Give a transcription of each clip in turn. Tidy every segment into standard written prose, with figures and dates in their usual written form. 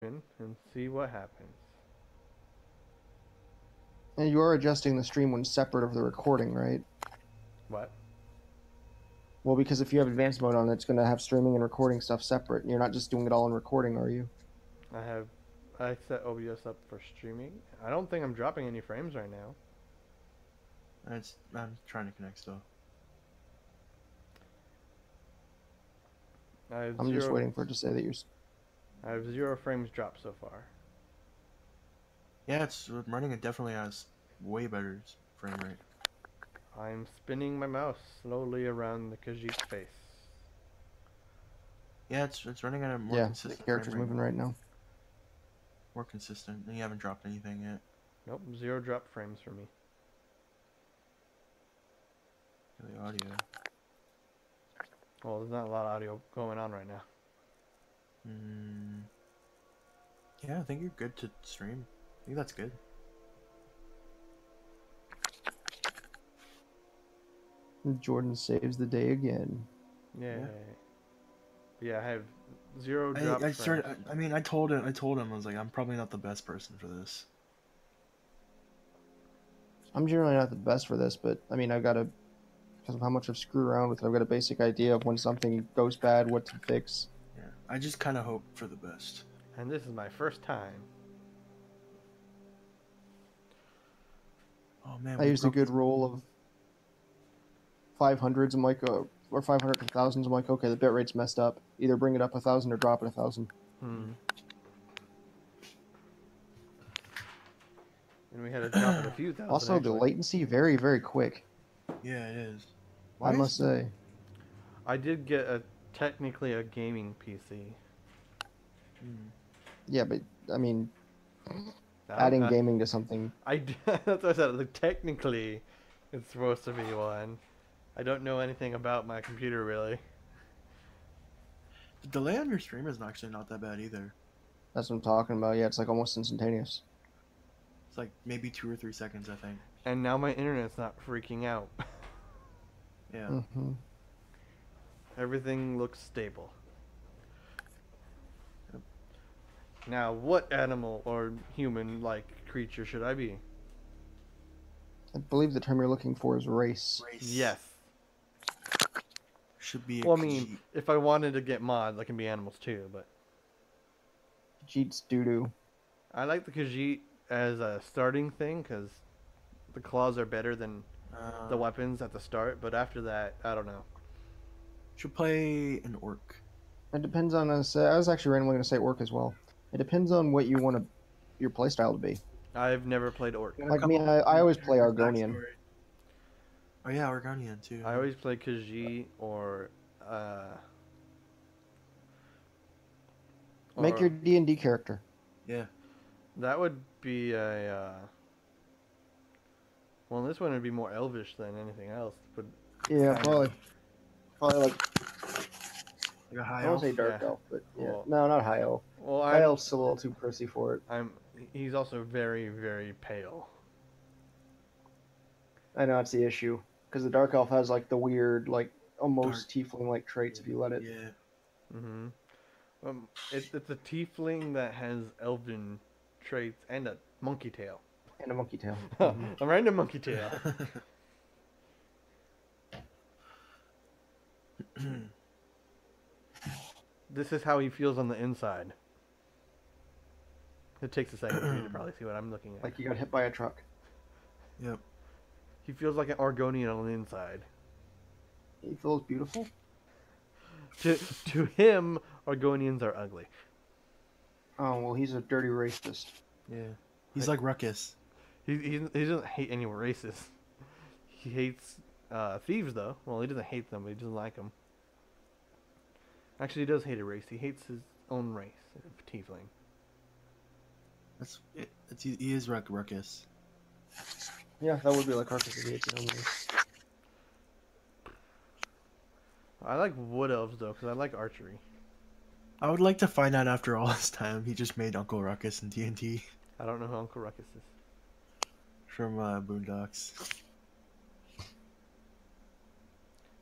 and see what happens. And you are adjusting the stream when separate of the recording, right? What? Well, because if you have advanced mode on, it's going to have streaming and recording stuff separate. You're not just doing it all in recording, are you? I have I set OBS up for streaming. I don't think I'm dropping any frames right now. I'm trying to connect still. I have I'm just zero. waiting for it to say that you're. I have 0 frames dropped so far. Yeah, it's running. It definitely has way better frame rate. I'm spinning my mouse slowly around the Khajiit's face. Yeah, it's running at a more Yeah, the consistent character's frame rate moving now. right now. More consistent, and you haven't dropped anything yet. Nope, 0 drop frames for me. The audio. Well, there's not a lot of audio going on right now. Yeah, I think you're good to stream. I think that's good. Jordan saves the day again. Yeah. Yeah, I have 0 drop I frames. started. I mean, I told him. I was like, I'm probably not the best person for this. I'm generally not the best for this, but I mean, because of how much I've screwed around with it, I've got a basic idea of when something goes bad, what to fix. Yeah, I just kind of hope for the best. And this is my first time. Oh man, I used a good rule of 500s. I'm like, or 500 to thousands. I'm like, okay, the bit rate's messed up. Either bring it up 1,000 or drop it 1,000. And we had to drop it a few thousand. Also, actually. the latency very, very quick. Yeah, it is. I must say. I did get technically a gaming PC. Yeah, but I mean, adding gaming to something. That's what I said. Like, technically, it's supposed to be one. I don't know anything about my computer really. The delay on your stream is actually not that bad either. That's what I'm talking about. Yeah, it's like almost instantaneous. It's like maybe 2 or 3 seconds, I think. And now my internet's not freaking out. Yeah. Mm-hmm. Everything looks stable. Now, what animal or human-like creature should I be? I believe the term you're looking for is race. Yes. Should be. Well, I mean, if I wanted to get mods, I can be animals too, but Khajiit's doo-doo. I like the Khajiit as a starting thing because the claws are better than the weapons at the start, but after that, I don't know. Should play an orc. It depends on us. I was actually randomly going to say orc as well. It depends on what you want your playstyle to be. I've never played orc. Like me, I always play Argonian. Oh yeah, Argonian too. I always play Khajiit or make your D&D character. Yeah. That would be a. Well, this one would be more elvish than anything else. But yeah, probably like a high I don't elf. say dark elf, but yeah, Well, no, not high elf. Well, high elf's a little too prissy for it. He's also very, very pale. I know it's the issue because the dark elf has like the weird, like almost tiefling-like traits if you let it. Yeah. It's a tiefling that has elven traits and a monkey tail. And a monkey tail. A random monkey tail. This is how he feels on the inside. It takes a second for you to probably see what I'm looking at. Like you got hit by a truck. Yep. He feels like an Argonian on the inside. He feels beautiful. To him, Argonians are ugly. Oh well, he's a dirty racist. Yeah. He's like Ruckus. He doesn't hate any races. He hates thieves though. Well, he doesn't hate them, but he doesn't like them. Actually, he does hate a race. He hates his own race of tiefling. That's it. He is Ruckus. Yeah, that would be like Ruckus if he hates his own race. I like wood elves though, because I like archery. I would like to find out after all this time he just made Uncle Ruckus in TNT. I don't know who Uncle Ruckus is. From Boondocks.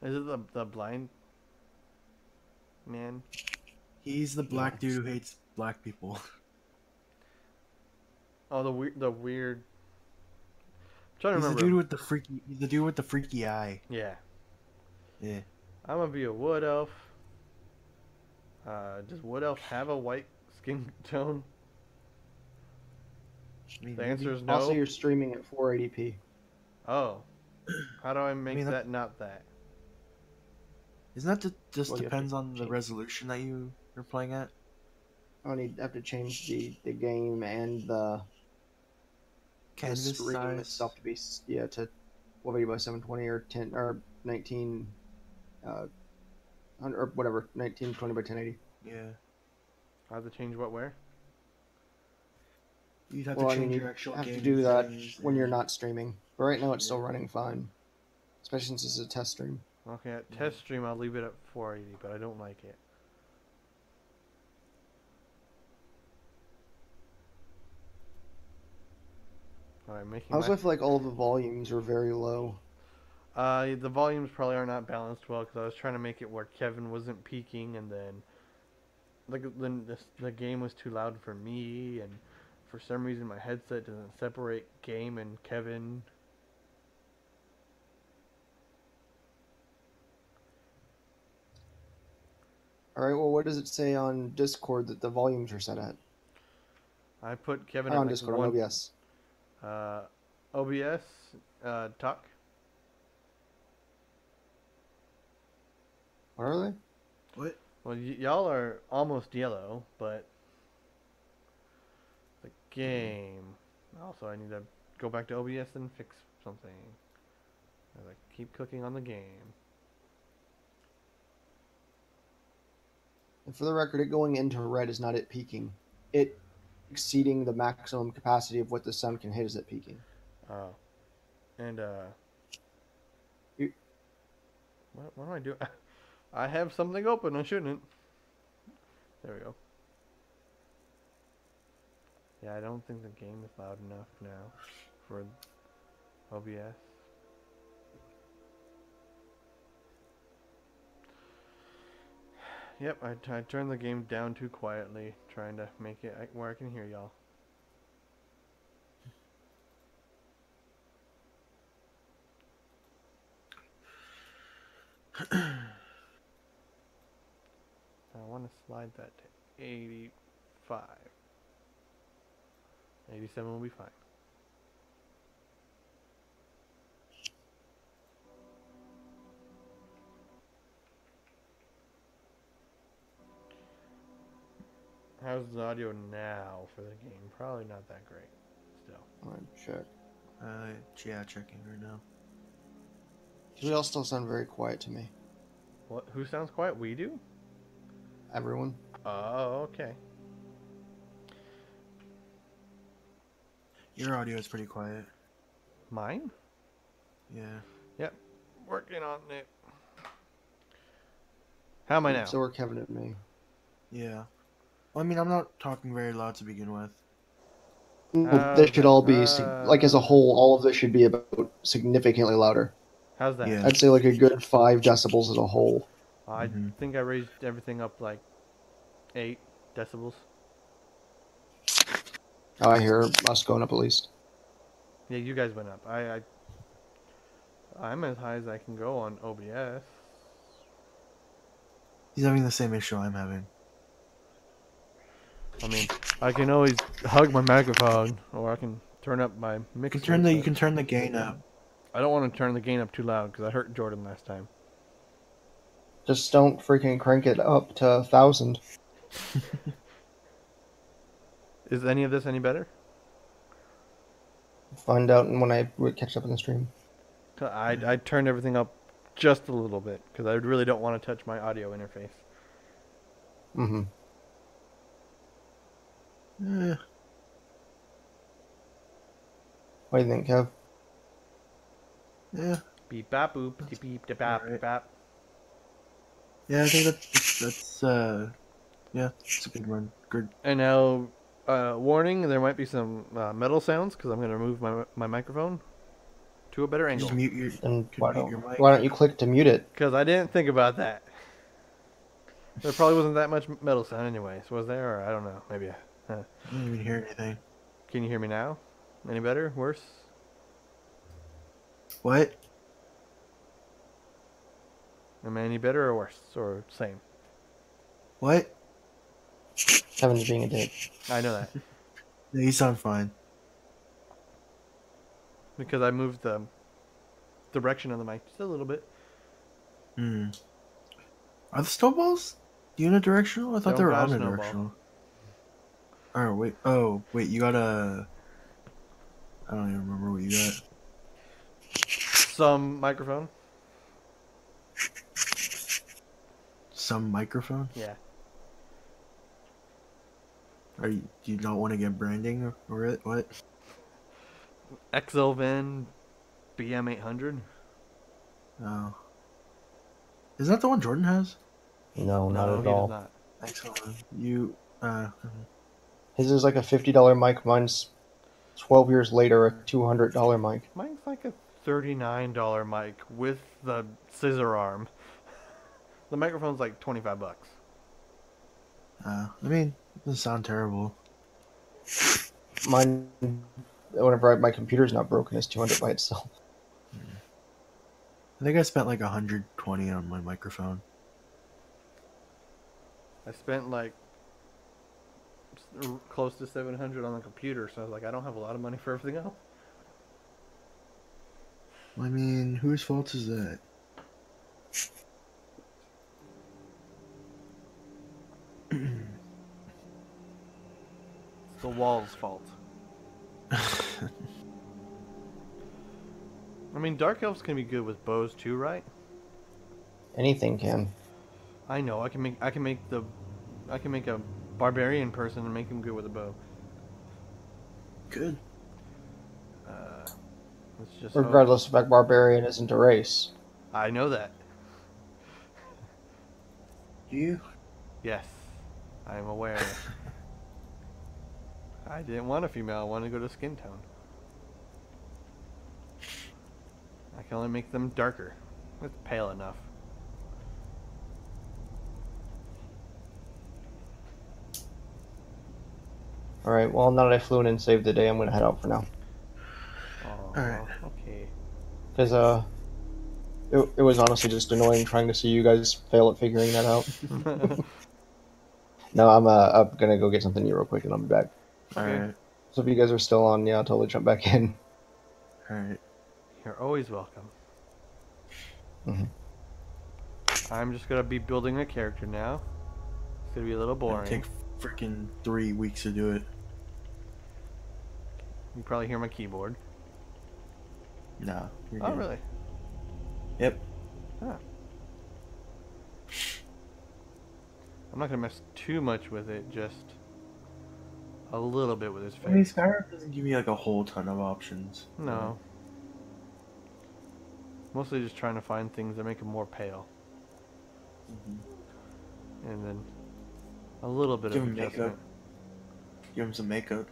Is it the blind man? He's the black dude who hates black people. Oh, the weird. I'm trying to He's the remember. dude with the freaky. He's the dude with the freaky eye. Yeah, Yeah. I'm gonna be a wood elf. Does wood elf have a white skin tone? I mean, The maybe. answer is Also, no. you're streaming at 480p. Oh, how do I I make mean, that not that? Isn't that just Well, you have to depends on the change. resolution that you're playing at? I need have to change the game and the Canvas stream size. itself to be to 480 by 720 or 10 or 19 or whatever 1920 by 1080. Yeah. I have to change what where? You'd have Well, to I mean, change you your actual have to gaming do that settings when you're and- not streaming. But right now, it's still Yeah. running fine, especially since it's a test stream. Okay, at Yeah. test stream I'll leave it at 480, but I don't like it. Alright, making I also feel like all the volumes are very low. the volumes probably are not balanced well because I was trying to make it where Kevin wasn't peaking, and then the game was too loud for me, and for some reason my headset doesn't separate game and Kevin. All right. Well, what does it say on Discord that the volumes are set at? I put Kevin Not at on like Discord, on one. OBS. OBS, talk. What are they? What? Well, y'all are almost yellow, but the game. Also, I need to go back to OBS and fix something. As I keep clicking on the game. And for the record, it going into red is not it peaking. It exceeding the maximum capacity of what the sun can hit is it peaking. Oh. And, You- what am I doing? I have something open, I shouldn't. There we go. Yeah, I don't think the game is loud enough now for OBS. Yep, I turned the game down too quietly, trying to make it where I can hear y'all. I want to slide that to 85. 87 will be fine. How's the audio now for the game? Probably not that great. Still. All right, check. Yeah, checking right now. We all still sound very quiet to me. What? Who sounds quiet? We do? Everyone. Oh, okay. Your audio is pretty quiet. Mine? Yeah. Yep. Working on it. How am I now? So are Kevin and me. Yeah. Well, I mean, I'm not talking very loud to begin with. This should all be like as a whole. All of this should be about significantly louder. How's that? Yeah. I'd say like a good 5 decibels as a whole. I Mhm. think I raised everything up like 8 decibels. Oh, I hear us going up at least. Yeah, you guys went up. I'm as high as I can go on OBS. He's having the same issue I'm having. I mean, I can always hug my microphone, or I can turn up my You mixer. can turn the gain up. I don't want to turn the gain up too loud because I hurt Jordan last time. Just don't freaking crank it up to 1,000. Is any of this any better? Find out when I catch up in the stream. I turned everything up just a little bit because I really don't want to touch my audio interface. Mm-hmm. Eh, What do you think, Kev? yeah. Beep bap boop beep beep da bap Alright. bap. Yeah, I think that's yeah, it's a good run. Good. And now, warning: there might be some metal sounds because I'm gonna move my microphone to a better angle. Just mute your. Then could why mute your don't, mic. why don't you click to mute it? Because I didn't think about that. There probably wasn't that much metal sound anyways, was there? Or I don't know. Maybe. I didn't even hear anything. Can you hear me now? Any better? Worse? What? Am I any better or worse? Or same? What? Kevin's being a dick. I know that. Yeah, you sound fine. Because I moved the direction of the mic just a little bit. Hmm. Are the snowballs unidirectional? I thought they Don't were got a snowball. omnidirectional. Oh wait. Oh wait. You got a. I don't even remember what you got. Some microphone? Some microphone? Yeah. Do you not want to get branding or it? What? XLVin BM800? Oh. Is that the one Jordan has? No, not No, at he does all. not. Excellent. You. His is like a $50 mic. Mine's 12 years later, a $200 mic. Mine's like a $39 mic with the scissor arm. The microphone's like $25. I mean, it doesn't sound terrible. Mine, my computer's not broken, is 200 by itself. I think I spent like 120 on my microphone. I spent like close to 700 on the computer, so I was like, I don't have a lot of money for everything else. I mean, whose fault is that? It's the wall's fault. I mean, dark elves can be good with bows too, right? Anything can. I know. I can make a barbarian person and make him good with a bow. Good. Let's just Regardless of the fact barbarian isn't a race. I know that. You? Yes, I am aware. I didn't want a female. I wanted to go to skin tone. I can only make them darker. That's pale enough. Alright, well, now that I flew in and saved the day, I'm gonna head out for now. Oh, Alright. Because, it was honestly just annoying trying to see you guys fail at figuring that out. Okay. No, I'm gonna go get something to eat real quick and I'll be back. Okay. Alright. So if you guys are still on, yeah, I'll totally jump back in. Alright. You're always welcome. Mm-hmm. I'm just gonna be building a character now. It's gonna be a little boring. It'll take freaking 3 weeks to do it. You probably hear my keyboard. Nah. You're Oh, good. really? Yep. Huh. I'm not gonna mess too much with it, just a little bit with his I mean, face. Skyrim doesn't give you like a whole ton of options. No. Mostly just trying to find things that make him more pale. Mm-hmm. And then a little bit Give of him adjustment. makeup. Give him some makeup.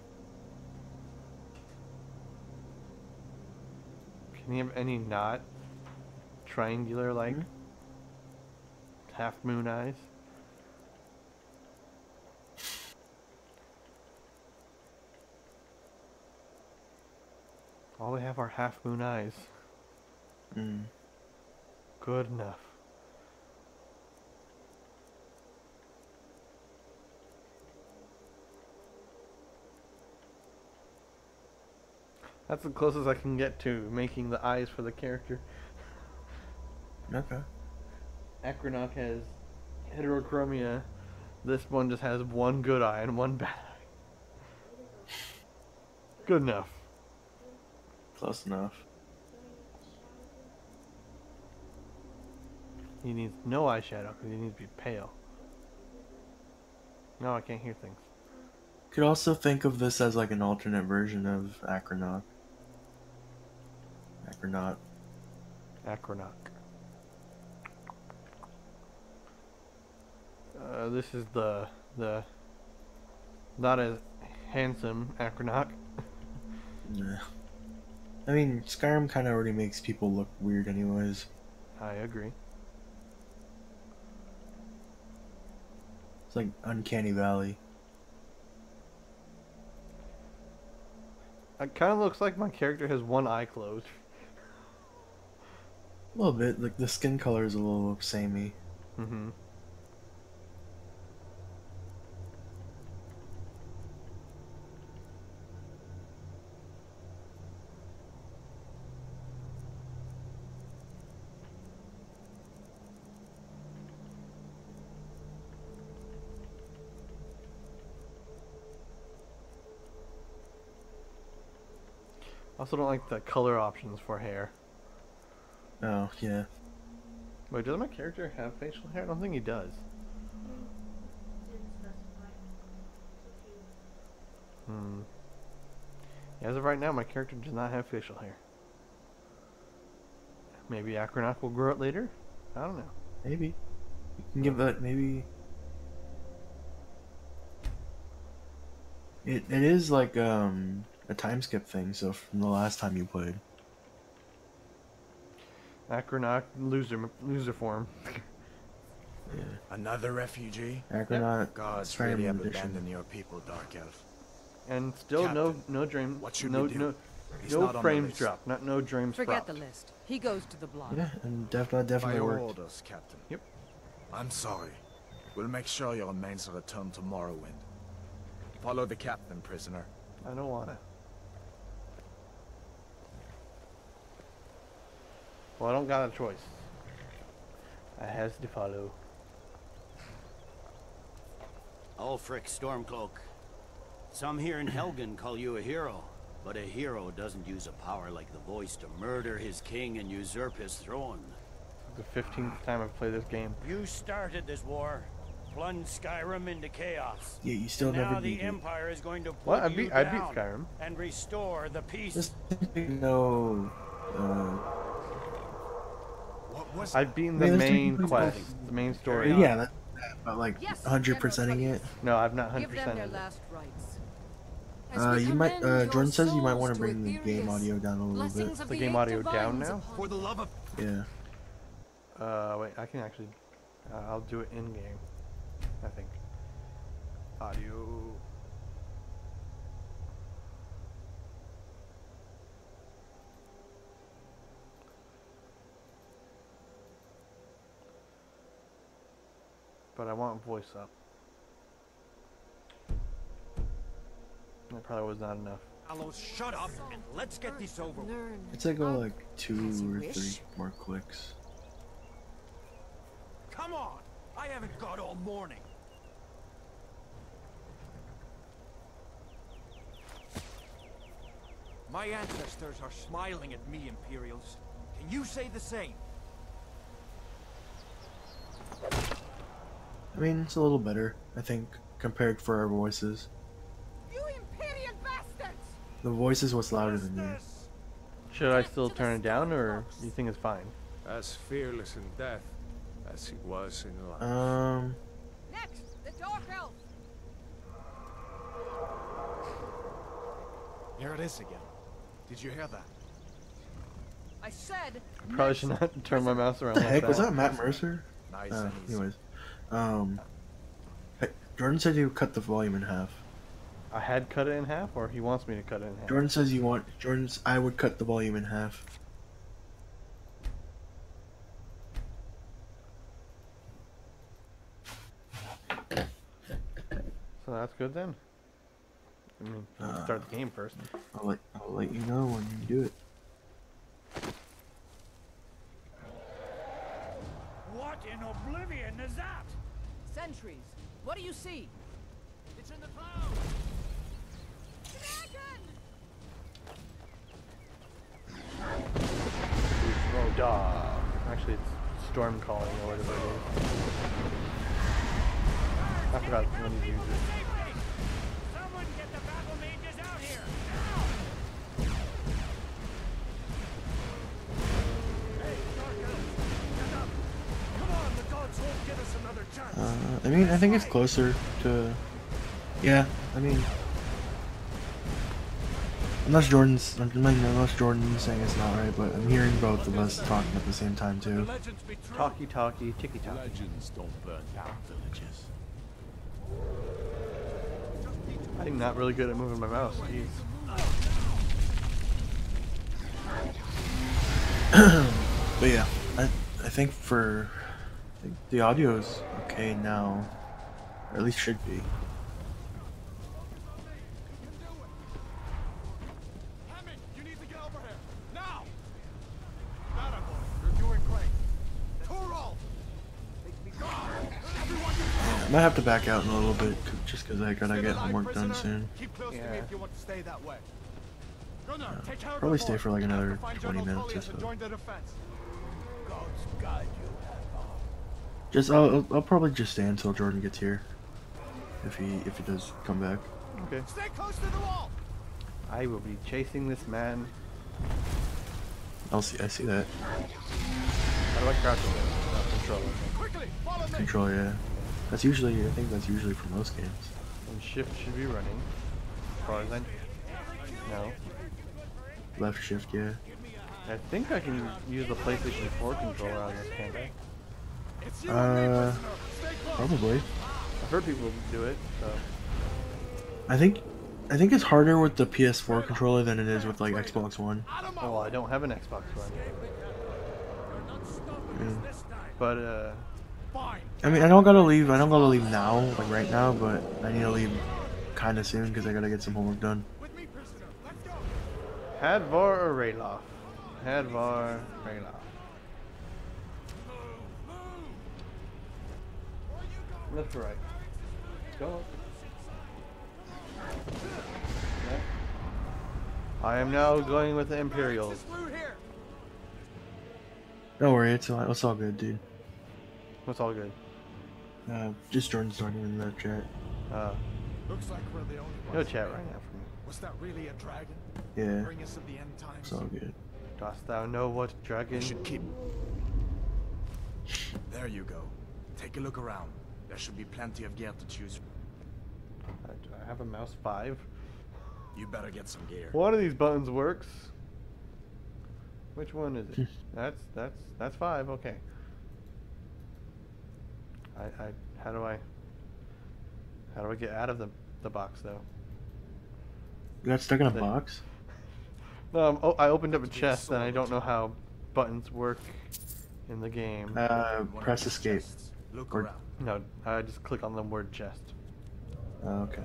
Can he have any not triangular like Mhm. half moon eyes? All they have are half moon eyes. Mm. Good enough. That's the closest I can get to making the eyes for the character. Okay. Acronoc has heterochromia. This one just has one good eye and one bad eye. Good enough. Close enough. He needs no eyeshadow because he needs to be pale. No, I can't hear things. Could also think of this as like an alternate version of Acronaut. Acronaut. Acronoc. This is the not as handsome Acronoc. Yeah. I mean, Skyrim kind of already makes people look weird anyways. I agree. It's like Uncanny Valley. It kind of looks like my character has one eye closed. A little bit. Like the skin color is a little samey. Mm-hmm. I also don't like the color options for hair. Oh yeah. Wait, does my character have facial hair? I don't think he does. Hmm. As of right now, my character does not have facial hair. Maybe Acronaut will grow it later? I don't know. Maybe. You can give that maybe. It is like a time skip thing. So from the last time you played. Acronaut loser form. Yeah. Another refugee? Acronaut. Gods Skyrim really have edition. abandoned your people, Dark Elf. And still Captain, no dream, what should no we do? no He's no not on the frames list. drop, not no dreams Forget dropped. the list. He goes to the block. Yeah, and By definitely your worked. orders, Captain. Yep. I'm sorry. We'll make sure your remains are returned to Morrowind. Follow the captain, prisoner. I don't wanna. Well, I don't got a choice. I has to follow. Ulfric Stormcloak. Some here in Helgen call you a hero, but a hero doesn't use a power like the voice to murder his king and usurp his throne. The 15th time I've played this game. You started this war, plunged Skyrim into chaos. Yeah, you still Now never the beat it. Empire is going to put What? I you beat down Skyrim. and restore the peace. Just no. What was I've beaten the Man, there's main three quest, people. the main story. Yeah, that, but like Yes, 100%ing it. No, I've not Give them 100%ed their it. last rights. You might. Jordan says you might want to bring the game audio down a little bit. The game audio down now? For the love of... Yeah. Wait, I can actually, I'll do it in game, I think. Audio. But I want voice up. That probably was not enough. Allos, shut up and let's get this over with. I'd say go like 2 or 3 more clicks. Come on! I haven't got all morning. My ancestors are smiling at me, Imperials. Can you say the same? I mean, it's a little better, I think, compared for our voices. You Imperial bastards! The voice is what's louder than you. Should I still turn it down, or do you think it's fine? As fearless in death as he was in life. Next, the Dark Elf! Here it is again. Did you hear that? I said. Probably should not turn my mouse around What the like heck? that. Was that Matt Mercer? Nice and easy. Anyways. Hey, Jordan said you cut the volume in half. I had cut it in half, or he wants me to cut it in half? Jordan says you want. I would cut the volume in half. So that's good then. I mean, you can start the game first. I'll let you know when you do it. What in oblivion is that? Sentries, what do you see? It's in the clouds. Oh, duh. Actually, it's storm calling or whatever it is. I forgot when you use it. Someone get the battle mages out here! Hey, Dark Elf, get up! Come on, the gods won't give us another chance! I mean, I think it's closer to. Yeah, I mean. Unless Jordan's saying it's not right, but I'm hearing both of us talking at the same time The too. legends be true. Talkie talkie, ticky talkie. Legends don't burn down villages. I'm not really good at moving my mouse. Jeez. But yeah, I think the audio is okay now, or at least should be. You need to get over here now. That boy, you're doing great. Toro, I might have to back out in a little bit, just because I gotta get homework done soon. keep close to me if you want to stay that way. Gunnar, take care of Probably the stay boy. for like another Find 20 General minutes or Tullius and so. join the defense. God's guide you, Hadvar. Just I'll probably just stay until Jordan gets here, if he does come back. Okay. Stay close to the wall. I will be chasing this man. I see that. How do I crouch again? Control. Quickly, follow me. Control, yeah. I think that's usually for most games. And shift should be running. As far as I know. Left shift, yeah. I think I can use the PlayStation 4 controller on this, can't I? It's you and me, prisoner. Stay close. Probably. I've heard people do it, so. I think it's harder with the PS4 controller than it is with like Xbox One. Oh, well, I don't have an Xbox One. Yeah. But, Fine. I mean, I don't gotta leave now, like right now, but I need to leave kind of soon because I gotta get some homework done. With me, prisoner. Let's go. Hadvar or Rayloff? Hadvar, Rayloff. Left or right? Go. Left. I am now going with the Imperials. Through here. Don't worry, it's all good, dude. It's all good. Just Jordan's talking in the chat. Looks like we're the only ones. No chat right now for me. Was that really a dragon? Yeah, Bring us of the end times. it's all good. Dost thou know what dragon? You should keep. There you go. Take a look around. There should be plenty of gear to choose from. Do I have a mouse 5? You better get some gear. One of these buttons works. Which one is it? That's 5. Okay. How do I get out of the box though? You got stuck in a The- box? I opened up a chest and I don't know how buttons work in the game. Press escape. Look Or- around. No, I just click on the word chest. Oh, okay.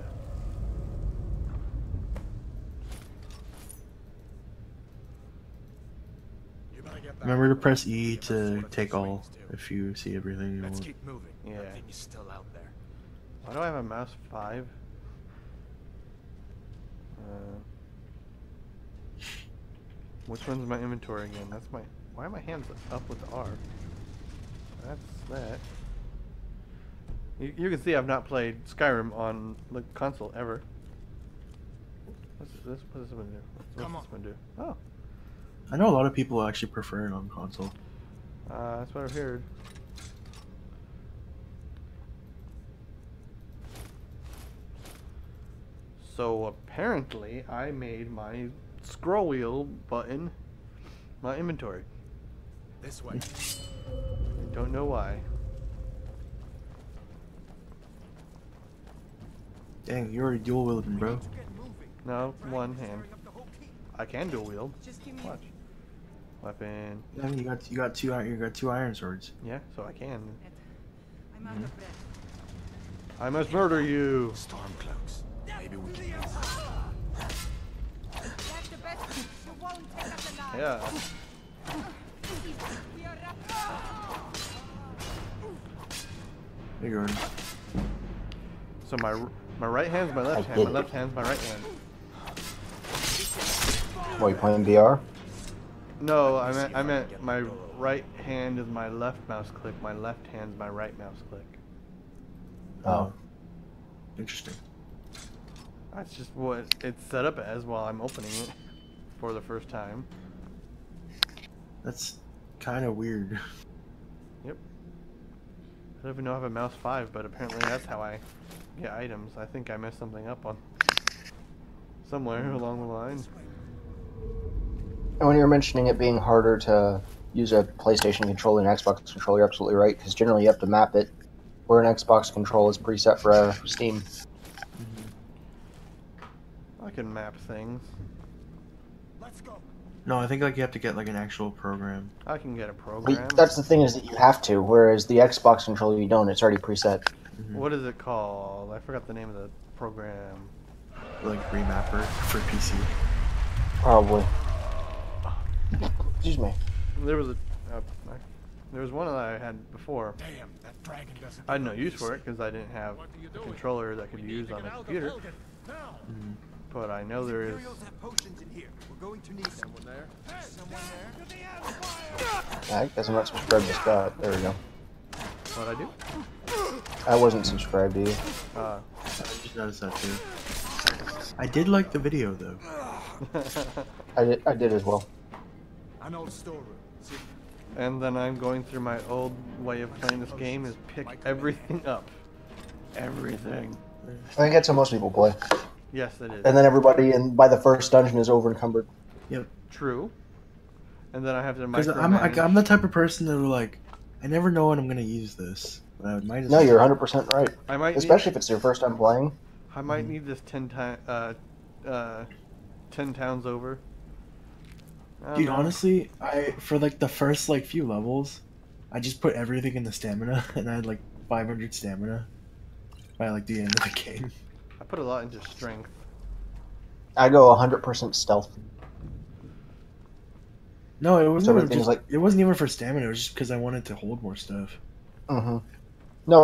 You better get back. Remember to press E Give us to sort of take these all rings, too. if you see everything you Let's want. keep moving. Yeah. That thing is still out there. Why do I have a mouse 5? Which one's my inventory again? That's my. Why are my hands up with the R? That's that. You can see I've not played Skyrim on the console ever. What's this one do? What's Come this on. one do? Oh, I know a lot of people actually prefer it on console. that's what I've heard. So apparently I made my scroll wheel button my inventory. This way. I don't know why. Dang, you're already dual wielding, bro. No, one hand. I can dual wield. Watch. Weapon. I mean, you got two iron swords. Yeah, so I can. I'm out of breath. I must murder you. Stormcloaks. Maybe we can use That's the best. You won't take us alive. Yeah. We are There you go. So my right hand's my left hand. My left hand's my right hand. What, you playing VR? No, I meant my right hand is my left mouse click. My left hand's my right mouse click. Oh. Interesting. That's just what it's set up as while I'm opening it for the first time. That's kind of weird. Yep. I don't even know I have a mouse 5, but apparently that's how I get items. I think I messed something up on somewhere along the line. And when you're mentioning it being harder to use a PlayStation controller than an Xbox controller, you're absolutely right, because generally you have to map it, where an Xbox controller is preset for Steam. I can map things. Let's go. No, I think like you have to get like an actual program. I can get a program. That's the thing, is that you have to, whereas the Xbox controller you don't. It's already preset. What is it called? I forgot the name of the program. Like remapper for PC. Probably. Excuse me. There was one that I had before. Damn, that dragon doesn't. I had no use for it because I didn't have a controller that could be used on the computer. But I know there is. Potions in here. We're going to need someone there. Someone there. I guess I'm not subscribed to Scott. There we go. What I do? I wasn't subscribed to you. I just noticed that too. I did like the video though. I did as well. An old storeroom. See, And then I'm going through my old way of playing this game is pick everything up. Everything. I think that's how most people play. Yes, it is. And then everybody by the first dungeon is over encumbered. Yep. True. And then I have to Because micromanage. I'm the type of person that will like, I never know when I'm gonna use this. But I might as No, well. you're 100% right. I might Especially if it's your first time playing. I might need this 10 towns over. I don't Dude, know. honestly, for like the first like few levels, I just put everything in the stamina, and I had like 500 stamina by like the end of the game. I put a lot into strength. I go 100% stealth. No, it wasn't even everything's just, like- it wasn't even for stamina. It was just because I wanted to hold more stuff. No,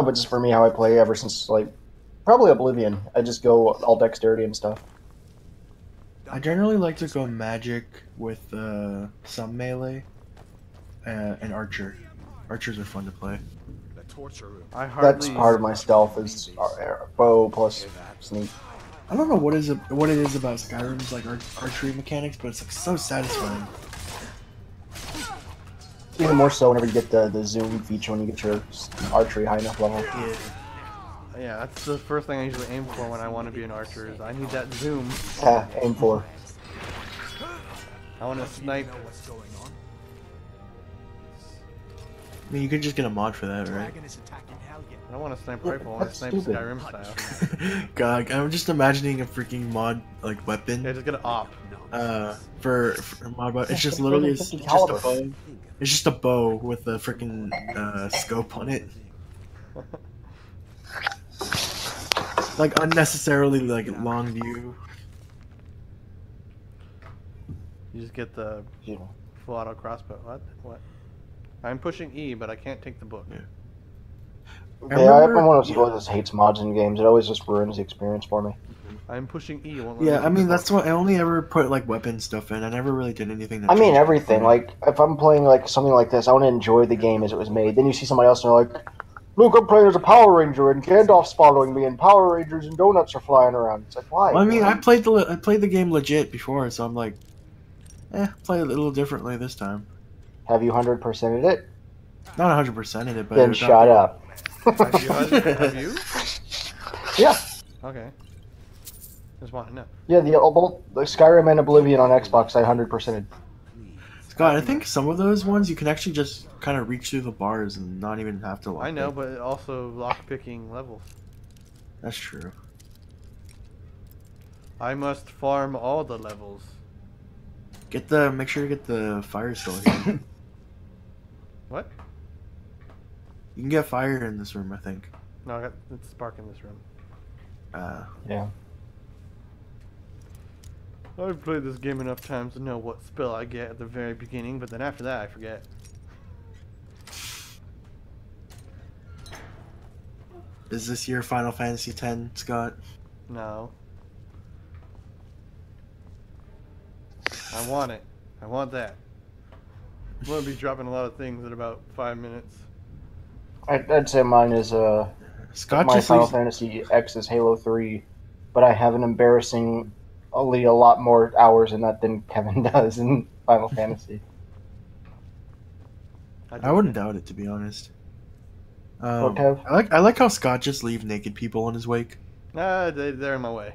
but just for me, how I play ever since, like, probably Oblivion. I just go all dexterity and stuff. I generally like to go magic with some melee and archer. Archers are fun to play. the torture room. I hardly. That's part of my stealth, is bow plus sneak. I don't know what it is about Skyrim's like archery mechanics, but it's like so satisfying. Even more so whenever you get the zoom feature when you get your archery high enough level. Yeah, that's the first thing I usually aim for when I want to be an archer. Is I need that zoom. Aim for. I want to snipe. What's going on? I mean, you could just get a mod for that, right? Dragon is attacking Helgen. I don't want to snipe rifle. I want to That's snipe stupid. Skyrim style. God, I'm just imagining a freaking mod like weapon. Yeah, just get an op. For mod, but it's just literally it's just a bow. It's just a bow with a freaking scope on it. Like unnecessarily like long view. You just get the full auto crossbow. What? I'm pushing E, but I can't take the book. Yeah. Yeah, I'm one of those people that just hates mods in games. It always just ruins the experience for me. I'm pushing E. Won't let Yeah, me I take mean the that's book. what I only ever put like weapon stuff in. I never really did anything. That I mean changed everything. it. Like, if I'm playing like something like this, I want to enjoy the game as it was made. Then you see somebody else and they're like, look, I'm playing as a Power Ranger and Gandalf's following me and Power Rangers and donuts are flying around. It's like, why? Well, I mean, I played the game legit before, so I'm like, play it a little differently this time. Have you 100%ed it? Not 100% in it, but Then it shut up. Have you? Yeah. Okay. Just want to know. Yeah, both the Skyrim and Oblivion on Xbox, I 100%ed. Scott, I think some of those ones you can actually just kind of reach through the bars and not even have to lock I know, it. but also lock-picking levels. That's true. I must farm all the levels. Make sure to get the fire still here. What? You can get fire in this room, I think. No, I got it's spark in this room. Yeah. I've played this game enough times to know what spell I get at the very beginning, but then after that I forget. Is this your Final Fantasy X, Scott? No. I want it. I want that. I'm gonna be dropping a lot of things in about 5 minutes. I'd say mine is Scott my just Final leaves, Fantasy X is Halo 3, but I have an embarrassingly a lot more hours in that than Kevin does in Final Fantasy. I wouldn't doubt it, to be honest. Kev? I like how Scott just leaves naked people in his wake. Nah, they're in my way.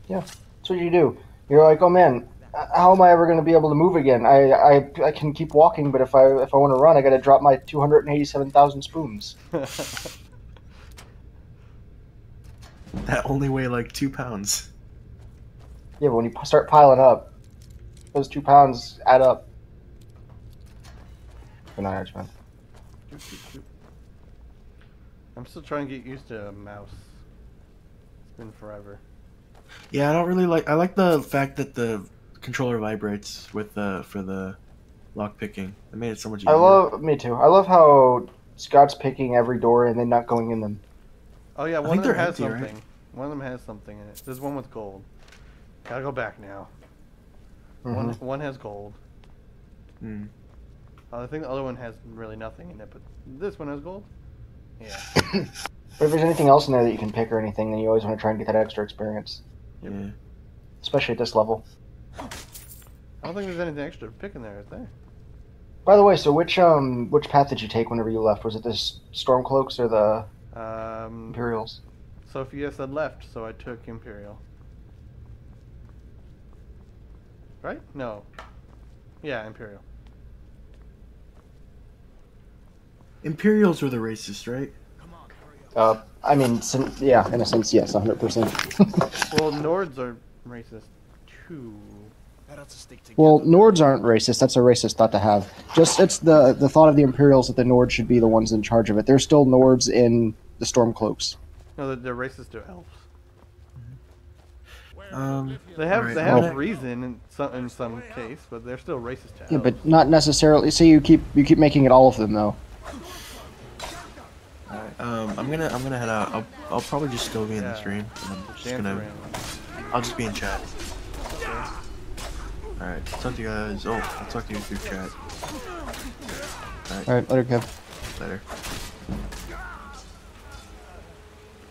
Yeah, that's what you do. You're like, oh man, how am I ever going to be able to move again? I can keep walking, but if I want to run, I got to drop my 287,000 spoons. That only weigh like 2 pounds. Yeah, but when you start piling up, those 2 pounds add up. Good night, Archman. I'm still trying to get used to a mouse. It's been forever. Yeah, I don't really like. I like the fact that the controller vibrates with for the lock picking. It made it so much easier. Me too. I love how Scott's picking every door and then not going in them. Oh yeah, I one think of them they're has empty, something. right? One of them has something in it. There's one with gold. Gotta go back now. Mm-hmm. One has gold. Hmm. I think the other one has really nothing in it, but this one has gold. Yeah. But if there's anything else in there that you can pick or anything, then you always want to try and get that extra experience. Yep. Yeah. Especially at this level. I don't think there's anything extra to pick in there, is there? By the way, so which path did you take whenever you left? Was it the Stormcloaks or the Imperials? Sophia said left, so I took Imperial. Right? No. Yeah, Imperial. Imperials were the racist, right? I mean, yeah, in a sense, yes, 100%. Well, Nords are racist too. Well, Nords aren't racist. That's a racist thought to have. Just it's the thought of the Imperials that the Nords should be the ones in charge of it. There's still Nords in the Stormcloaks. No, they're racist to elves. They Alright, have reason in some case, but they're still racist to elves. Yeah, but not necessarily. See, you keep making it all of them though. I'm gonna head out. I'll probably just still be in the stream. I'll just be in chat. Alright, talk to you guys. Oh, I'll talk to you through chat. Alright, later, Kev. Later.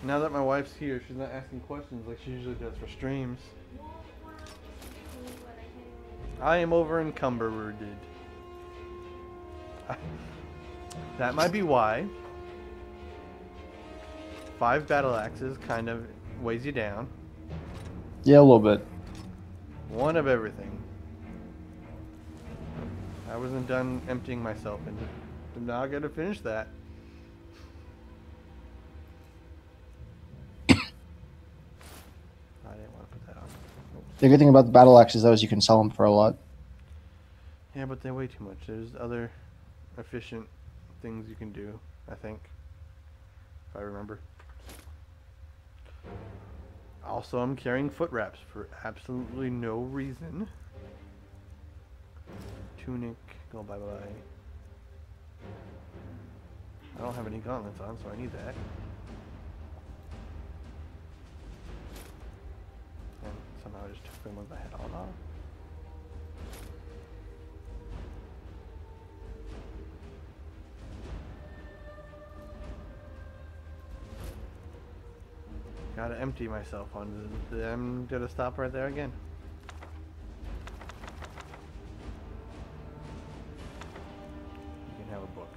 Now that my wife's here, she's not asking questions like she usually does for streams. I am over encumbered. That might be why 5 battle axes kind of weighs you down. Yeah, a little bit. 1 of everything. I wasn't done emptying myself into. Now I gotta finish that. I didn't want to put that on. Oops. The good thing about the battle axes though is you can sell them for a lot. Yeah, but they weigh too much. There's other efficient things you can do, I think. If I remember. Also, I'm carrying foot wraps for absolutely no reason. Tunic, go bye-bye. I don't have any gauntlets on, so I need that. And somehow I just took them with my head on off. Gotta empty myself on them. Gonna stop right there again. You can have a book.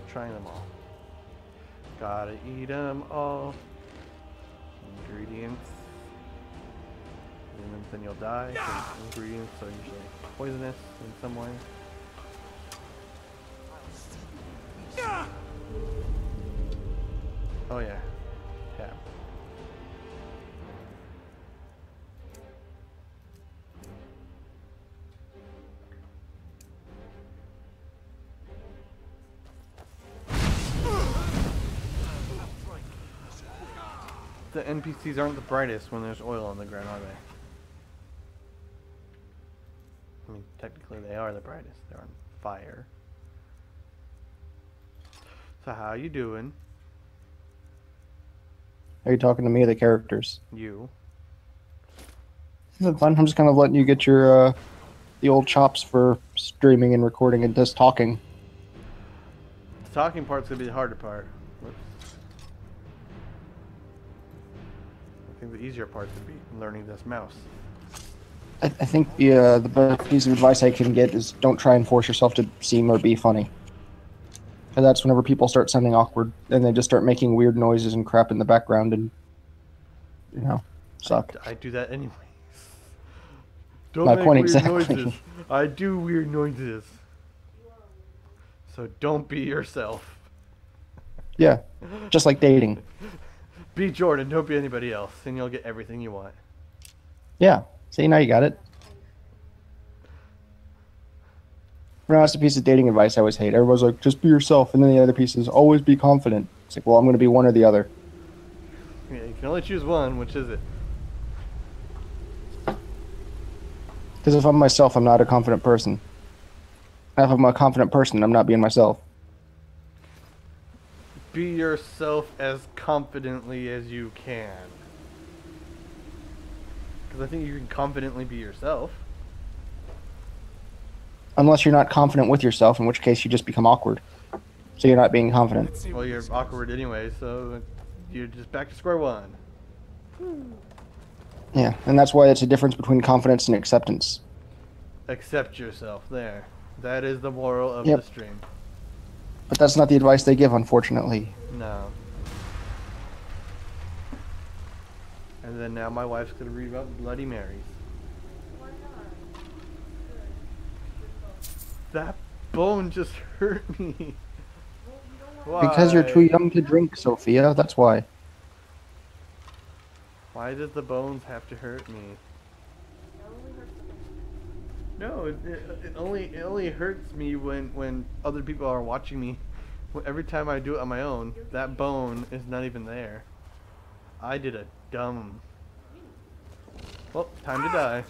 Trying them all. Gotta eat them all. Ingredients. And then you'll die. So ingredients are usually poisonous in some way. Oh yeah, tab. The NPCs aren't the brightest when there's oil on the ground, are they? I mean, technically they are the brightest. They're on fire. So how you doing? Are you talking to me or the characters? You. Isn't it fun? I'm just kind of letting you get your the old chops for streaming and recording and just talking. The talking part's gonna be the harder part. Whoops. I think the easier part would be learning this mouse. I think the best piece of advice I can get is don't try and force yourself to seem or be funny. And that's whenever people start sounding awkward and they just start making weird noises and crap in the background and, you know, suck. I do that anyways. Don't My make point weird exactly. noises. I do weird noises. So don't be yourself. Yeah, just like dating. Be Jordan, don't be anybody else, and you'll get everything you want. Yeah. See, now you got it. No, that's a piece of dating advice I always hate. Everyone's like, just be yourself, and then the other piece is always be confident. It's like, well, I'm going to be one or the other. Yeah, you can only choose one. Which is it? Because if I'm myself, I'm not a confident person. If I'm a confident person, I'm not being myself. Be yourself as confidently as you can. Because I think you can confidently be yourself. Unless you're not confident with yourself, in which case you just become awkward. So you're not being confident. Well, you're awkward anyway, so you're just back to square one. Yeah, and that's why it's a difference between confidence and acceptance. Accept yourself. There. That is the moral of Yep. the stream. But that's not the advice they give, unfortunately. No. And then now my wife's gonna read about Bloody Marys. That bone just hurt me. Because you're too young to drink, Sophia, that's why. Why does the bones have to hurt me? No, it only hurts me when other people are watching me. Every time I do it on my own, that bone is not even there. I did a dumb... Well, time to die.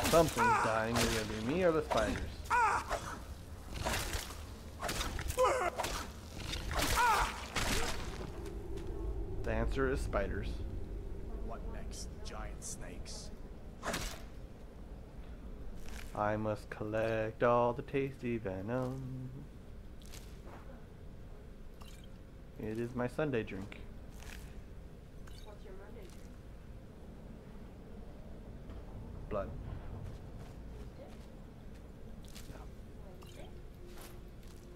Something's dying. Is it gonna be me or the spiders? The answer is spiders. What next? Giant snakes. I must collect all the tasty venom. It is my Sunday drink. What's your Monday drink? Blood.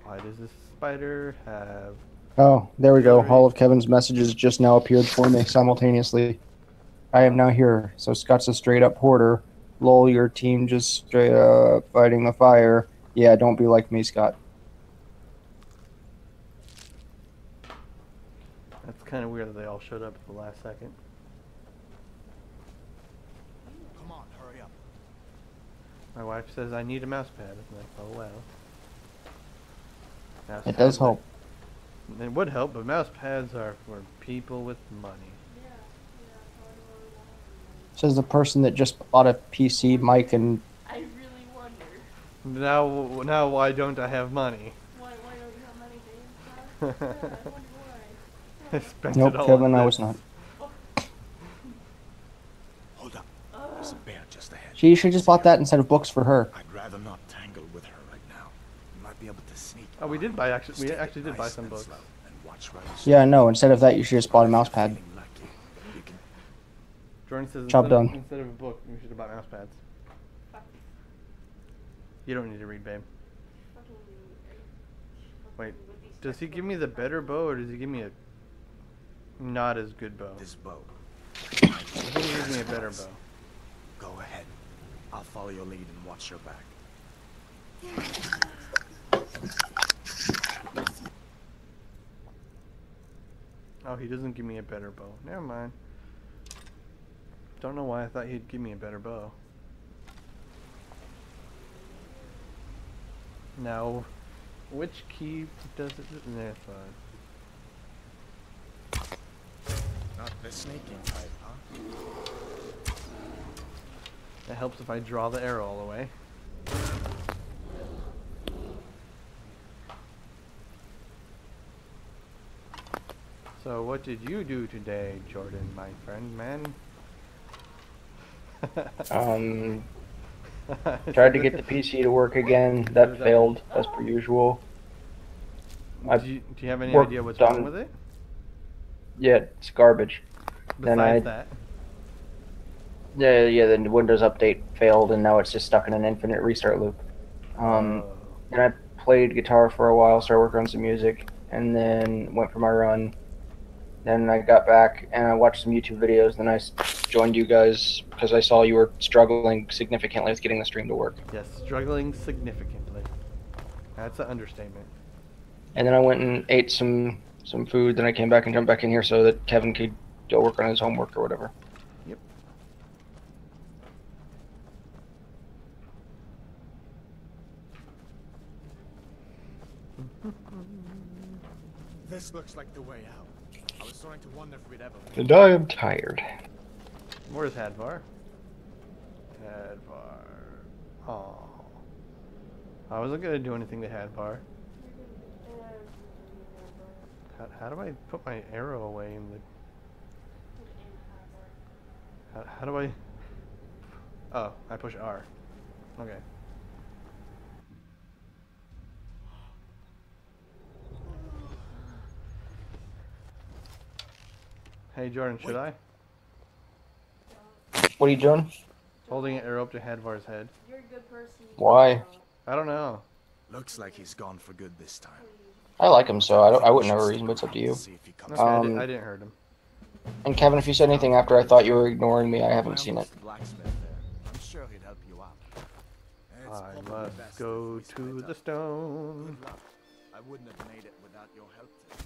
Why does this spider have... Oh, there we go. All of Kevin's messages just now appeared for me simultaneously. I am now here. So Scott's a straight up hoarder. Lol, your team just straight up fighting the fire. Yeah, don't be like me, Scott. That's kind of weird that they all showed up at the last second. Come on, hurry up. My wife says I need a mouse pad. I'm like, oh well. Mouse It does pad- help. It would help, but mouse pads are for people with money. Says the person that just bought a PC mic and I really wonder. Now why don't I have money? Why don't you have money, Dave? I wonder why. I spent nope, it all Kevin, on I was this. not. Hold up. There's a bear just ahead. She should just bought that instead of books for her. I'd rather not tangle with her right now. You might be able to sneak. Oh, we did by. buy we Just actually take it did buy nice some and books. slow and watch right as Yeah, no, instead of that, you should just bought a mouse pad. feeling lucky. You can Jordan says Job instead, done. instead of a book, we should have bought mouse pads. You don't need to read, babe. Wait, does he give me the better bow or does he give me a not as good bow? this bow. I think he gives me a better bow. Go ahead. I'll follow your lead and watch your back. Oh, he doesn't give me a better bow. Never mind. Don't know why I thought he'd give me a better bow. Now, which key does it? That's fine. Not the sneaking type, huh? That helps if I draw the arrow all the way. So what did you do today, Jordan, my friend, man? Tried to get the PC to work again. That failed, as per usual. Do you have any work idea what's done. wrong with it? Yeah, it's garbage. Then Besides that. Yeah, the Windows update failed, and now it's just stuck in an infinite restart loop. And I played guitar for a while, started working on some music, and then went for my run. Then I got back, and I watched some YouTube videos, then I joined you guys, because I saw you were struggling significantly with getting the stream to work. Yes, struggling significantly. That's an understatement. And then I went and ate some food. Then I came back and jumped back in here so that Kevin could go work on his homework or whatever. Yep. This looks like the way out. I was starting to wonder if we'd ever. And I am tired. Where's Hadvar? Hadvar. Oh. I wasn't gonna do anything to Hadvar. How do I put my arrow away in the... How do I... Oh, I push R. Okay. Hey Jordan, should I? What are you doing? Holding an arrow up to Hadvar's head. You're a good person. Why? I don't know. Looks like he's gone for good this time. I like him, so I wouldn't have a reason, but it's up to you. See if he comes Okay, I didn't hurt him. And Kevin, if you said anything after I thought you were ignoring me, I haven't seen it. Blacksmith there. I'm sure he'd help you out. It's I probably must best go if we to split the up. stone. Good luck. I wouldn't have made it without your help today.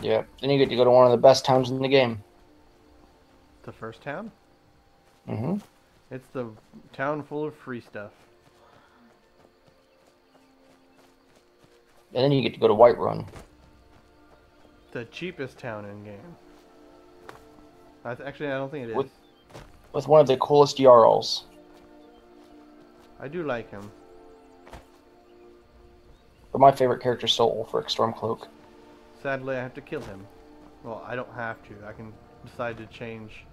Yeah. Then you get to go to one of the best towns in the game. The first town? Mm-hmm. It's the town full of free stuff. And then you get to go to Whiterun. The cheapest town in game. Actually, I don't think it is. With one of the coolest Jarls. I do like him. But my favorite character is still Ulfric Stormcloak. Sadly, I have to kill him. Well, I don't have to. I can decide to change.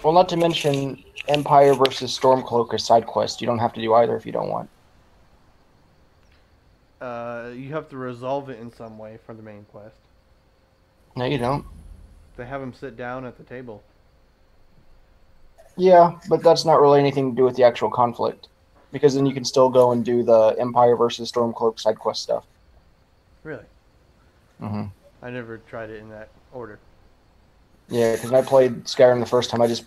Well, not to mention Empire versus Stormcloak is side quest. You don't have to do either if you don't want. You have to resolve it in some way for the main quest. No, you don't. They have him sit down at the table. Yeah, but that's not really anything to do with the actual conflict. Because then you can still go and do the Empire versus Stormcloak side quest stuff. Really? Mm-hmm. I never tried it in that order. Yeah, because when I played Skyrim the first time, I just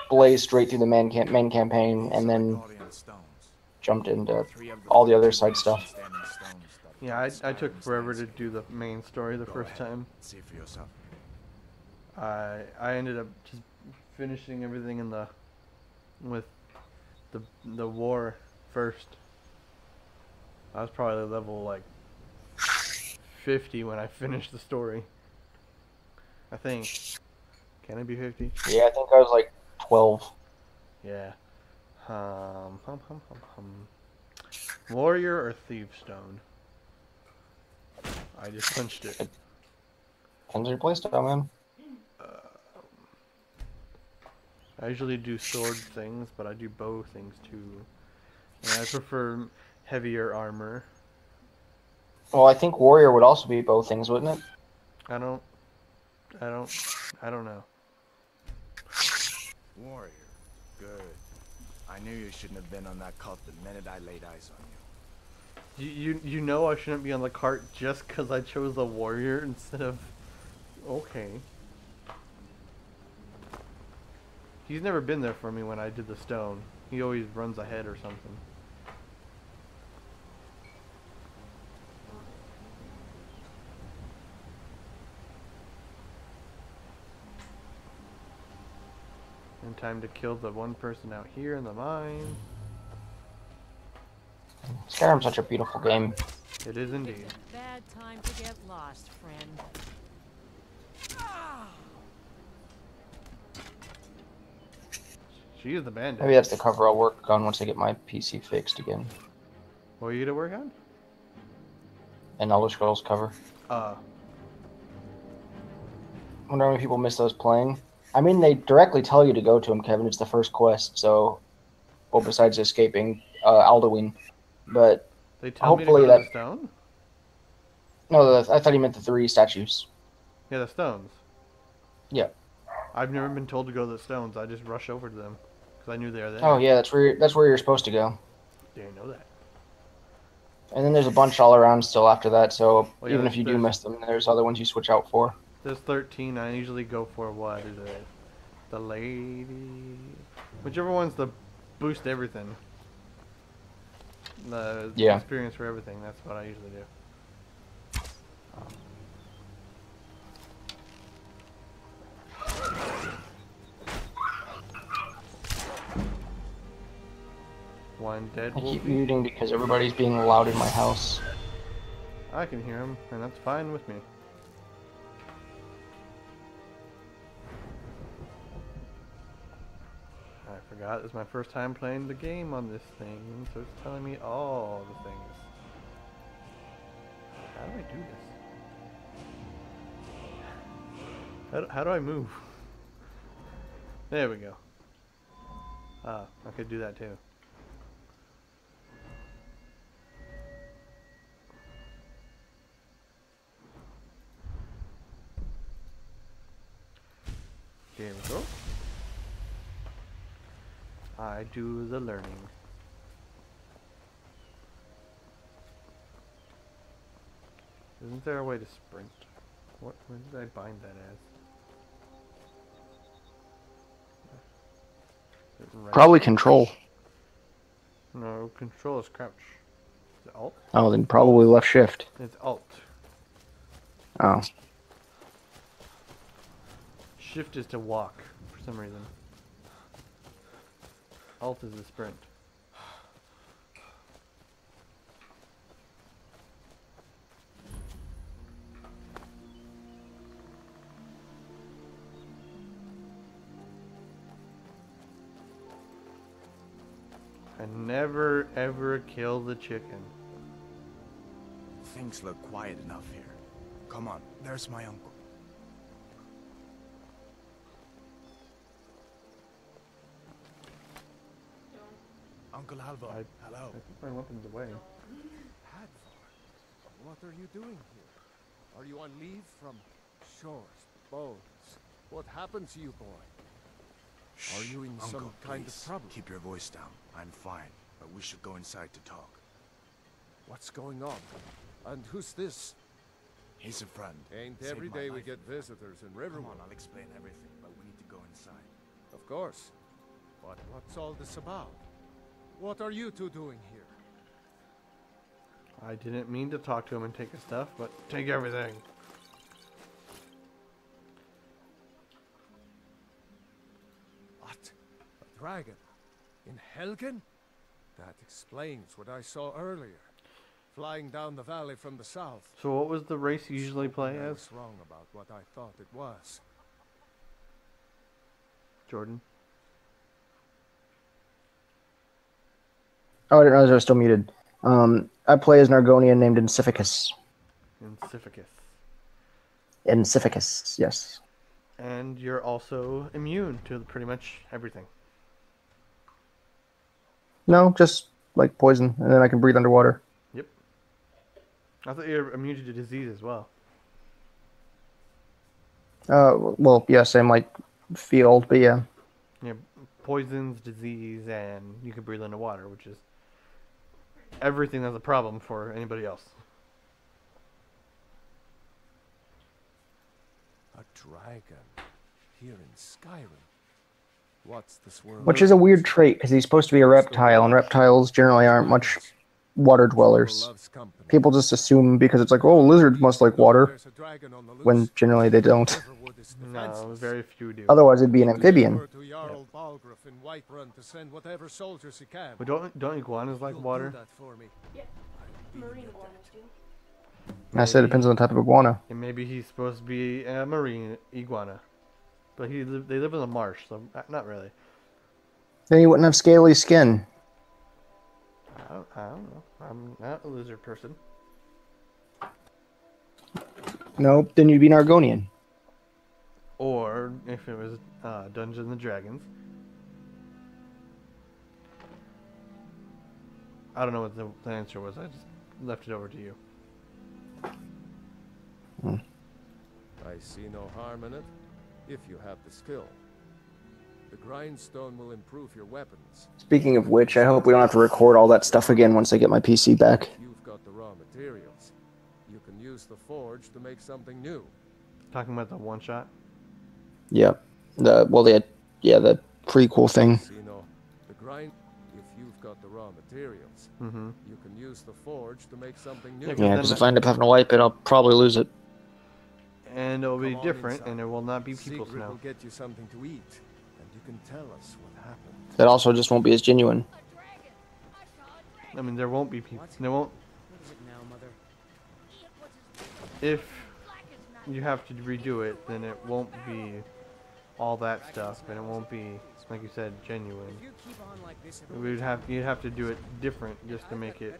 blazed straight through the main campaign and then Guardian stones. jumped into Three of all the other side stuff. standing stones that Yeah, I Skyrim took forever to stands do the main story the Go first ahead. time. See for yourself. I ended up just finishing everything in with the war first. I was probably level like 50 when I finished the story. I think. Can it be 50? Yeah, I think I was like 12. Yeah. Warrior or Thievestone? I just punched it. Depends on your playstyle, man. I usually do sword things, but I do bow things too. And I prefer heavier armor. Well, I think Warrior would also be both things, wouldn't it? I don't know. Warrior. Good. I knew you shouldn't have been on that cult the minute I laid eyes on you. You know I shouldn't be on the cart just because I chose the warrior instead of... Okay. He's never been there for me when I did the stone. He always runs ahead or something. And time to kill the one person out here in the mine. Skyrim's such a beautiful game. It is indeed. Bad time to get lost, friend. She is the bandit. Maybe that's the cover I'll work on once I get my PC fixed again. What are you to work on? An Elder Scrolls cover. Uh, Wonder how many people miss those playing. I mean, they directly tell you to go to them, Kevin. It's the first quest, so... Well, besides escaping Alduin. But they tell me to hopefully go to that... the stone? No, I thought he meant the 3 statues. Yeah, the stones. Yeah. I've never been told to go to the stones. I just rush over to them because I knew they were there. Oh yeah, that's where you're supposed to go. Didn't know that. And then there's a bunch all around still after that. So Well, yeah, even if you do there's- miss them, there's other ones you switch out for. There's 13. I usually go for what is it? The lady. Whichever one's the boost everything. The Yeah. experience for everything. That's what I usually do. One dead I keep wolfie. muting because everybody's being loud in my house. I can hear him, and that's fine with me. I forgot it's my first time playing the game on this thing, so it's telling me all the things. How do I do this? How do I move? There we go. Ah, I could do that too. There we go. I do the learning. Isn't there a way to sprint? What? Where did I bind that as? Right. Probably control. No, control is crouch. Is it alt? Oh, then probably left shift. It's alt. Oh. Shift is to walk for some reason. Alt is a sprint. And never ever kill the chicken. Things look quiet enough here. Come on, there's my uncle. Uncle Alva, hello. I think my weapon's away. Hadvar, what are you doing here? Are you on leave from shores, bones? What happened to you, boy? Are you in Uncle, some kind please, of trouble? keep your voice down. I'm fine, but we should go inside to talk. What's going on? And who's this? He's a friend. Ain't Saved every my day we life. get visitors in Come Riverwood. on, I'll explain everything, but we need to go inside. Of course. But what's all this about? What are you two doing here? I didn't mean to talk to him and take his stuff, but take everything. What? A dragon? In Helgen? That explains what I saw earlier. Flying down the valley from the south. So what was the race you usually play I as, was wrong about what I thought it was. Jordan? Oh, I didn't realize I was still muted. I play as an Argonian named Ensificus. Ensificus. Ensificus, yes. And you're also immune to pretty much everything. No, just like poison, and then I can breathe underwater. Yep. I thought you were immune to disease as well. Well, yeah, same like field, but yeah. Yeah, poisons, disease, and you can breathe underwater, which is everything that's a problem for anybody else. A dragon. Here in Skyrim. What's this world? Which is a weird trait, because he's supposed to be a reptile, and reptiles generally aren't much water dwellers. People just assume because it's like, oh, lizards must like water, when generally they don't. No, very few do. Otherwise, it'd be an amphibian. But don't iguanas like water? Yeah. Marine iguanas do. I said it depends on the type of iguana. And maybe he's supposed to be a marine iguana. But they live in the marsh, so not really. Then he wouldn't have scaly skin. I don't know. I'm not a lizard person. Nope, then you'd be an Argonian. Or if it was Dungeons and Dragons. I don't know what the answer was. I just left it over to you. I see no harm in it, if you have the skill. The grindstone will improve your weapons. Speaking of which, I hope we don't have to record all that stuff again once I get my PC back. You've got the raw materials. You can use the forge to make something new. Talking about the one shot? Yep. The Yeah, the prequel thing. You know, the grind. If you've got the raw materials, Mm-hmm. you can use the forge to make something new. Yeah, Yeah, then because if I end up having to wipe it, I'll probably lose it. And it'll be Come on different, inside. and it will not be people Secret will snow. get you something to eat, and you can tell us what happened. That also just won't be as genuine. I mean, there won't be people. There won't. What is it now, Mother? If you have to redo it, then it won't be all that stuff, and it won't be, like you said, genuine. You'd have to do it different just to make it.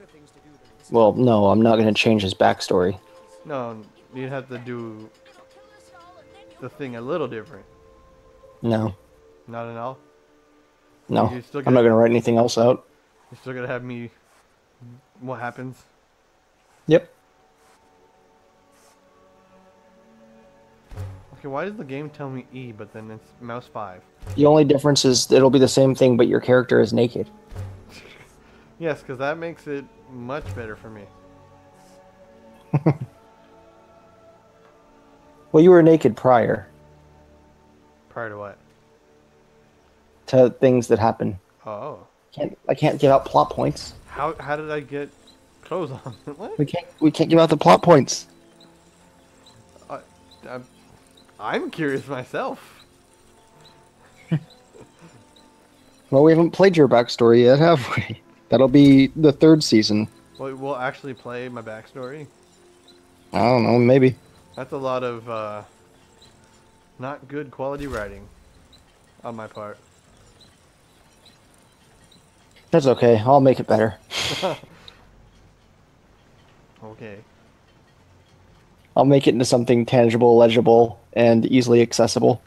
Well, no, I'm not going to change his backstory. No, you'd have to do the thing a little different. No, Not at all. no. You're still I'm not going to write anything else out. You're still gonna have me. What happens? Yep. Okay, why does the game tell me E, but then it's mouse 5? The only difference is it'll be the same thing, but your character is naked. Yes, because that makes it much better for me. Well, you were naked prior Prior to what? to things that happen. Oh. I can't give out plot points. How did I get clothes on? What? We can't give out the plot points. I'm curious myself. Well, we haven't played your backstory yet, have we? That'll be the 3rd season. Well, we'll actually play my backstory. I don't know, maybe. That's a lot of not good quality writing on my part. That's okay. I'll make it better. Okay. I'll make it into something tangible, legible, and easily accessible.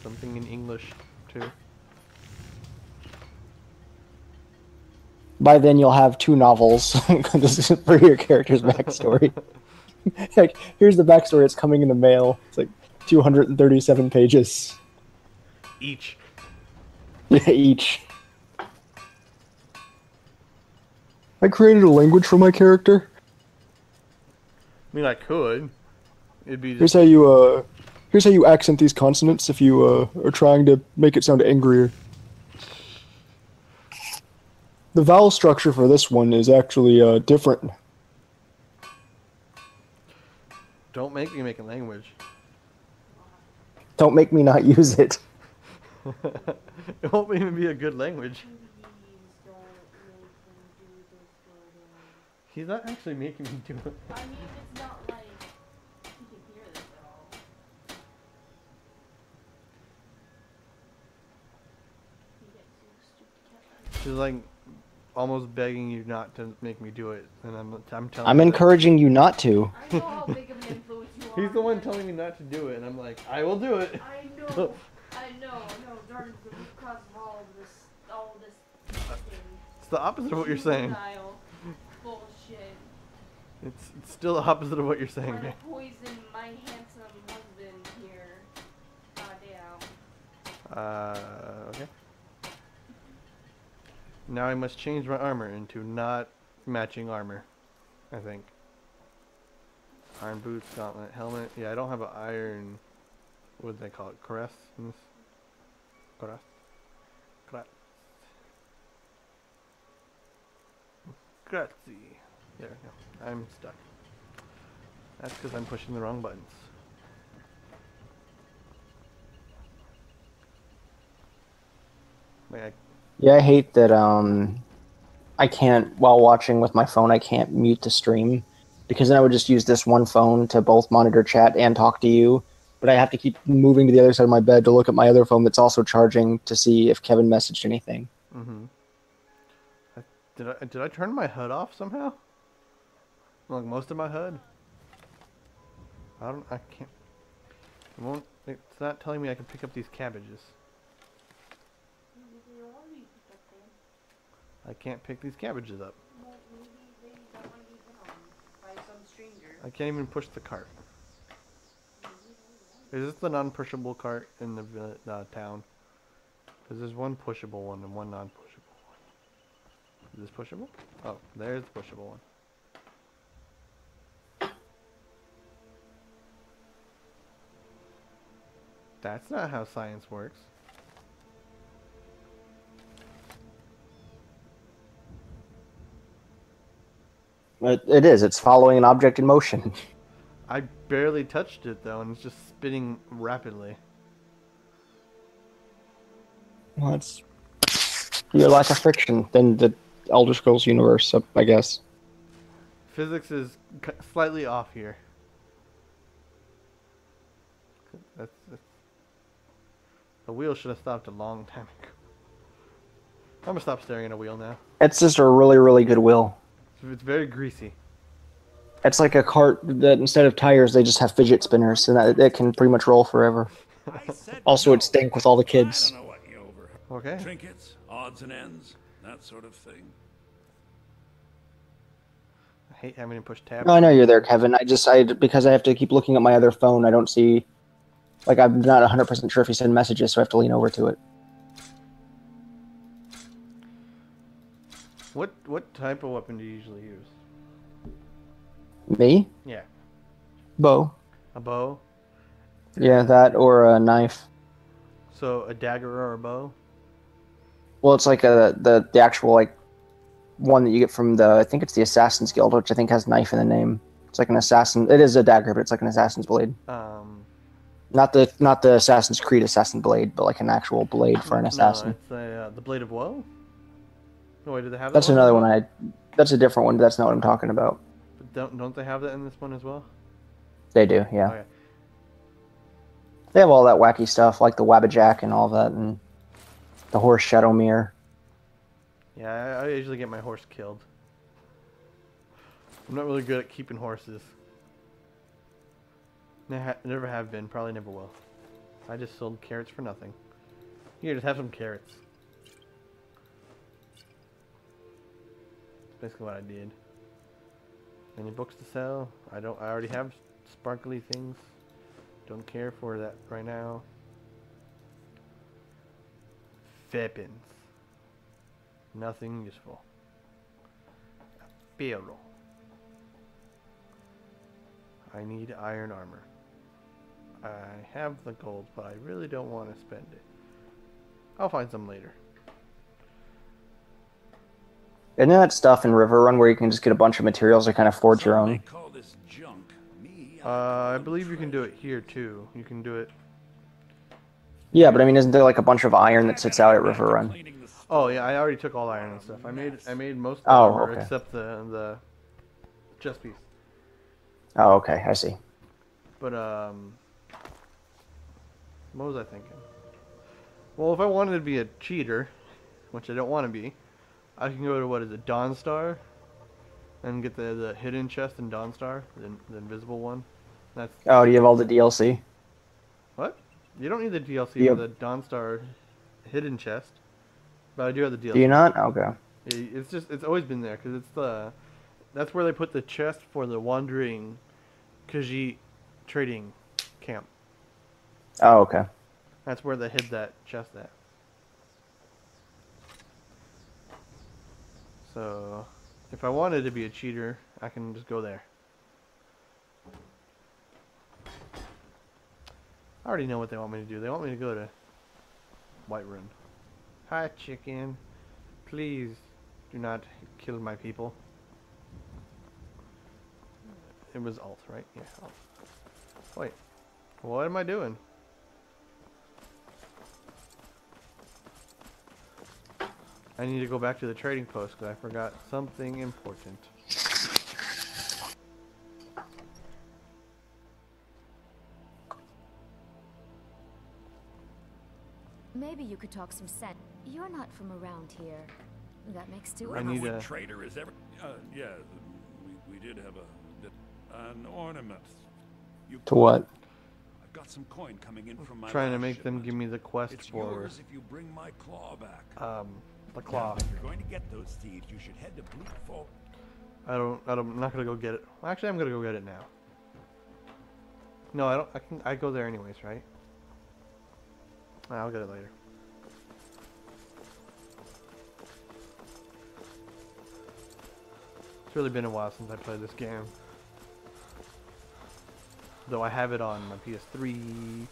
Something in English, too. By then, you'll have 2 novels for your character's backstory. Like, here's the backstory. It's coming in the mail. It's like 237 pages Each. each. I created a language for my character. I mean, I could. It'd be Here's just... how you accent these consonants if you are trying to make it sound angrier. The vowel structure for this one is actually different. Don't make me make a language. Don't make me not use it. It won't even be a good language. He's not actually making me do it. I mean, it's not like you can hear this at all. You get too stupid cat. She's like almost begging you not to make me do it, and I'm telling. I'm her encouraging you not to. I know how big of an influence you are. He's the one telling me not to do it, and I'm like, I will do it. I know. No, Jordan's the root cause of all this thing. It's the opposite of what you're saying. Denial. Bullshit. It's still the opposite of what you're saying, Trying man. to poison my handsome husband here. Okay. Now I must change my armor into not matching armor, I think. Iron boots, gauntlet, helmet. Yeah, I don't have an iron. What do they call it? Cuirass in this? Cuirass. Cuirass. Grazie. There we go. I'm stuck. That's because I'm pushing the wrong buttons. Wait, Yeah, I hate that I can't, while watching with my phone, I can't mute the stream. Because then I would just use this one phone to both monitor chat and talk to you. But I have to keep moving to the other side of my bed to look at my other phone that's also charging to see if Kevin messaged anything. mm-hmm. Did I turn my HUD off somehow? Like most of my HUD? I can't. It won't. It's not telling me I can pick up these cabbages. I can't pick these cabbages up. I can't even push the cart. Is this the non-pushable cart in the town? Because there's one pushable one and one non-pushable one. Is this pushable? Oh, there's the pushable one. That's not how science works. It is. It's following an object in motion. I barely touched it though, and it's just spinning rapidly. Well, it's your lack of friction in the Elder Scrolls universe, I guess. Physics is slightly off here. The wheel should have stopped a long time ago. I'm gonna stop staring at a wheel now. It's just a really, really good wheel. It's very greasy. It's like a cart that instead of tires, they just have fidget spinners, and it can pretty much roll forever. Also, it stank with all the kids. I don't know what you over. Okay. Trinkets, odds and ends, that sort of thing. I hate having to push tab. No, I know you're there, Kevin. Because I have to keep looking at my other phone, I don't see. Like, I'm not 100% sure if you send messages, so I have to lean over to it. What type of weapon do you usually use? Me? Yeah. Bow. A bow? Yeah, that or a knife. So a dagger or a bow? Well, it's like the actual like one that you get from I think it's the Assassin's Guild, which I think has knife in the name. It's like an assassin. It is a dagger, but it's like an assassin's blade. Not the Assassin's Creed assassin blade, but like an actual blade for an assassin. No, it's the Blade of Woe. Oh, wait, do they have that? That's another one. That's a different one. But that's not what I'm talking about. But don't they have that in this one as well? They do, yeah. Okay. They have all that wacky stuff, like the Wabbajack and all that, and the horse Shadowmere. Yeah, I usually get my horse killed. I'm not really good at keeping horses. Never have been, probably never will. I just sold carrots for nothing. Here, just have some carrots. That's basically what I did. Any books to sell? I already have sparkly things. Don't care for that right now. Weapons. Nothing useful. Pero. I need iron armor. I have the gold, but I really don't want to spend it. I'll find some later. Isn't that stuff in Riverrun where you can just get a bunch of materials and kind of forge your own? I believe you can do it here too. You can do it. Yeah, but I mean, isn't there like a bunch of iron that sits out at Riverrun? Oh yeah, I already took all the iron and stuff. I made most of the Oh, armor okay. except the chest piece. Oh, okay, I see. But what was I thinking? Well, if I wanted to be a cheater, which I don't want to be, I can go to what is it, Dawnstar, and get the hidden chest in Dawnstar, the invisible one. That's Oh, do you have all the DLC? what? You don't need the DLC Yep. for the Dawnstar hidden chest, but I do have the DLC. Do you not? Okay. It's always been there because that's where they put the chest for the wandering Khajiit trading camp. Oh, okay. That's where they hid that chest at. So, if I wanted to be a cheater, I can just go there. I already know what they want me to do. They want me to go to Whiterun. Hi, chicken. Please do not kill my people. It was alt, right? Yeah, alt. Wait. What am I doing? I need to go back to the trading post because I forgot something important. Maybe you could talk some sense. You're not from around here. That makes two I of need us. a Trader is ever. Yeah, we did have an ornament. To what? I've got some coin coming in from my trying to last make them shipment. give me the quest It's for yours if you bring my claw back. the claw. Now, if you're going to get those thieves, you should head to Bleak Fall. I'm not gonna go get it. Well, actually, I'm gonna go get it now. No, I don't. I go there anyways, right? I'll get it later. It's really been a while since I played this game. Though I have it on my PS3,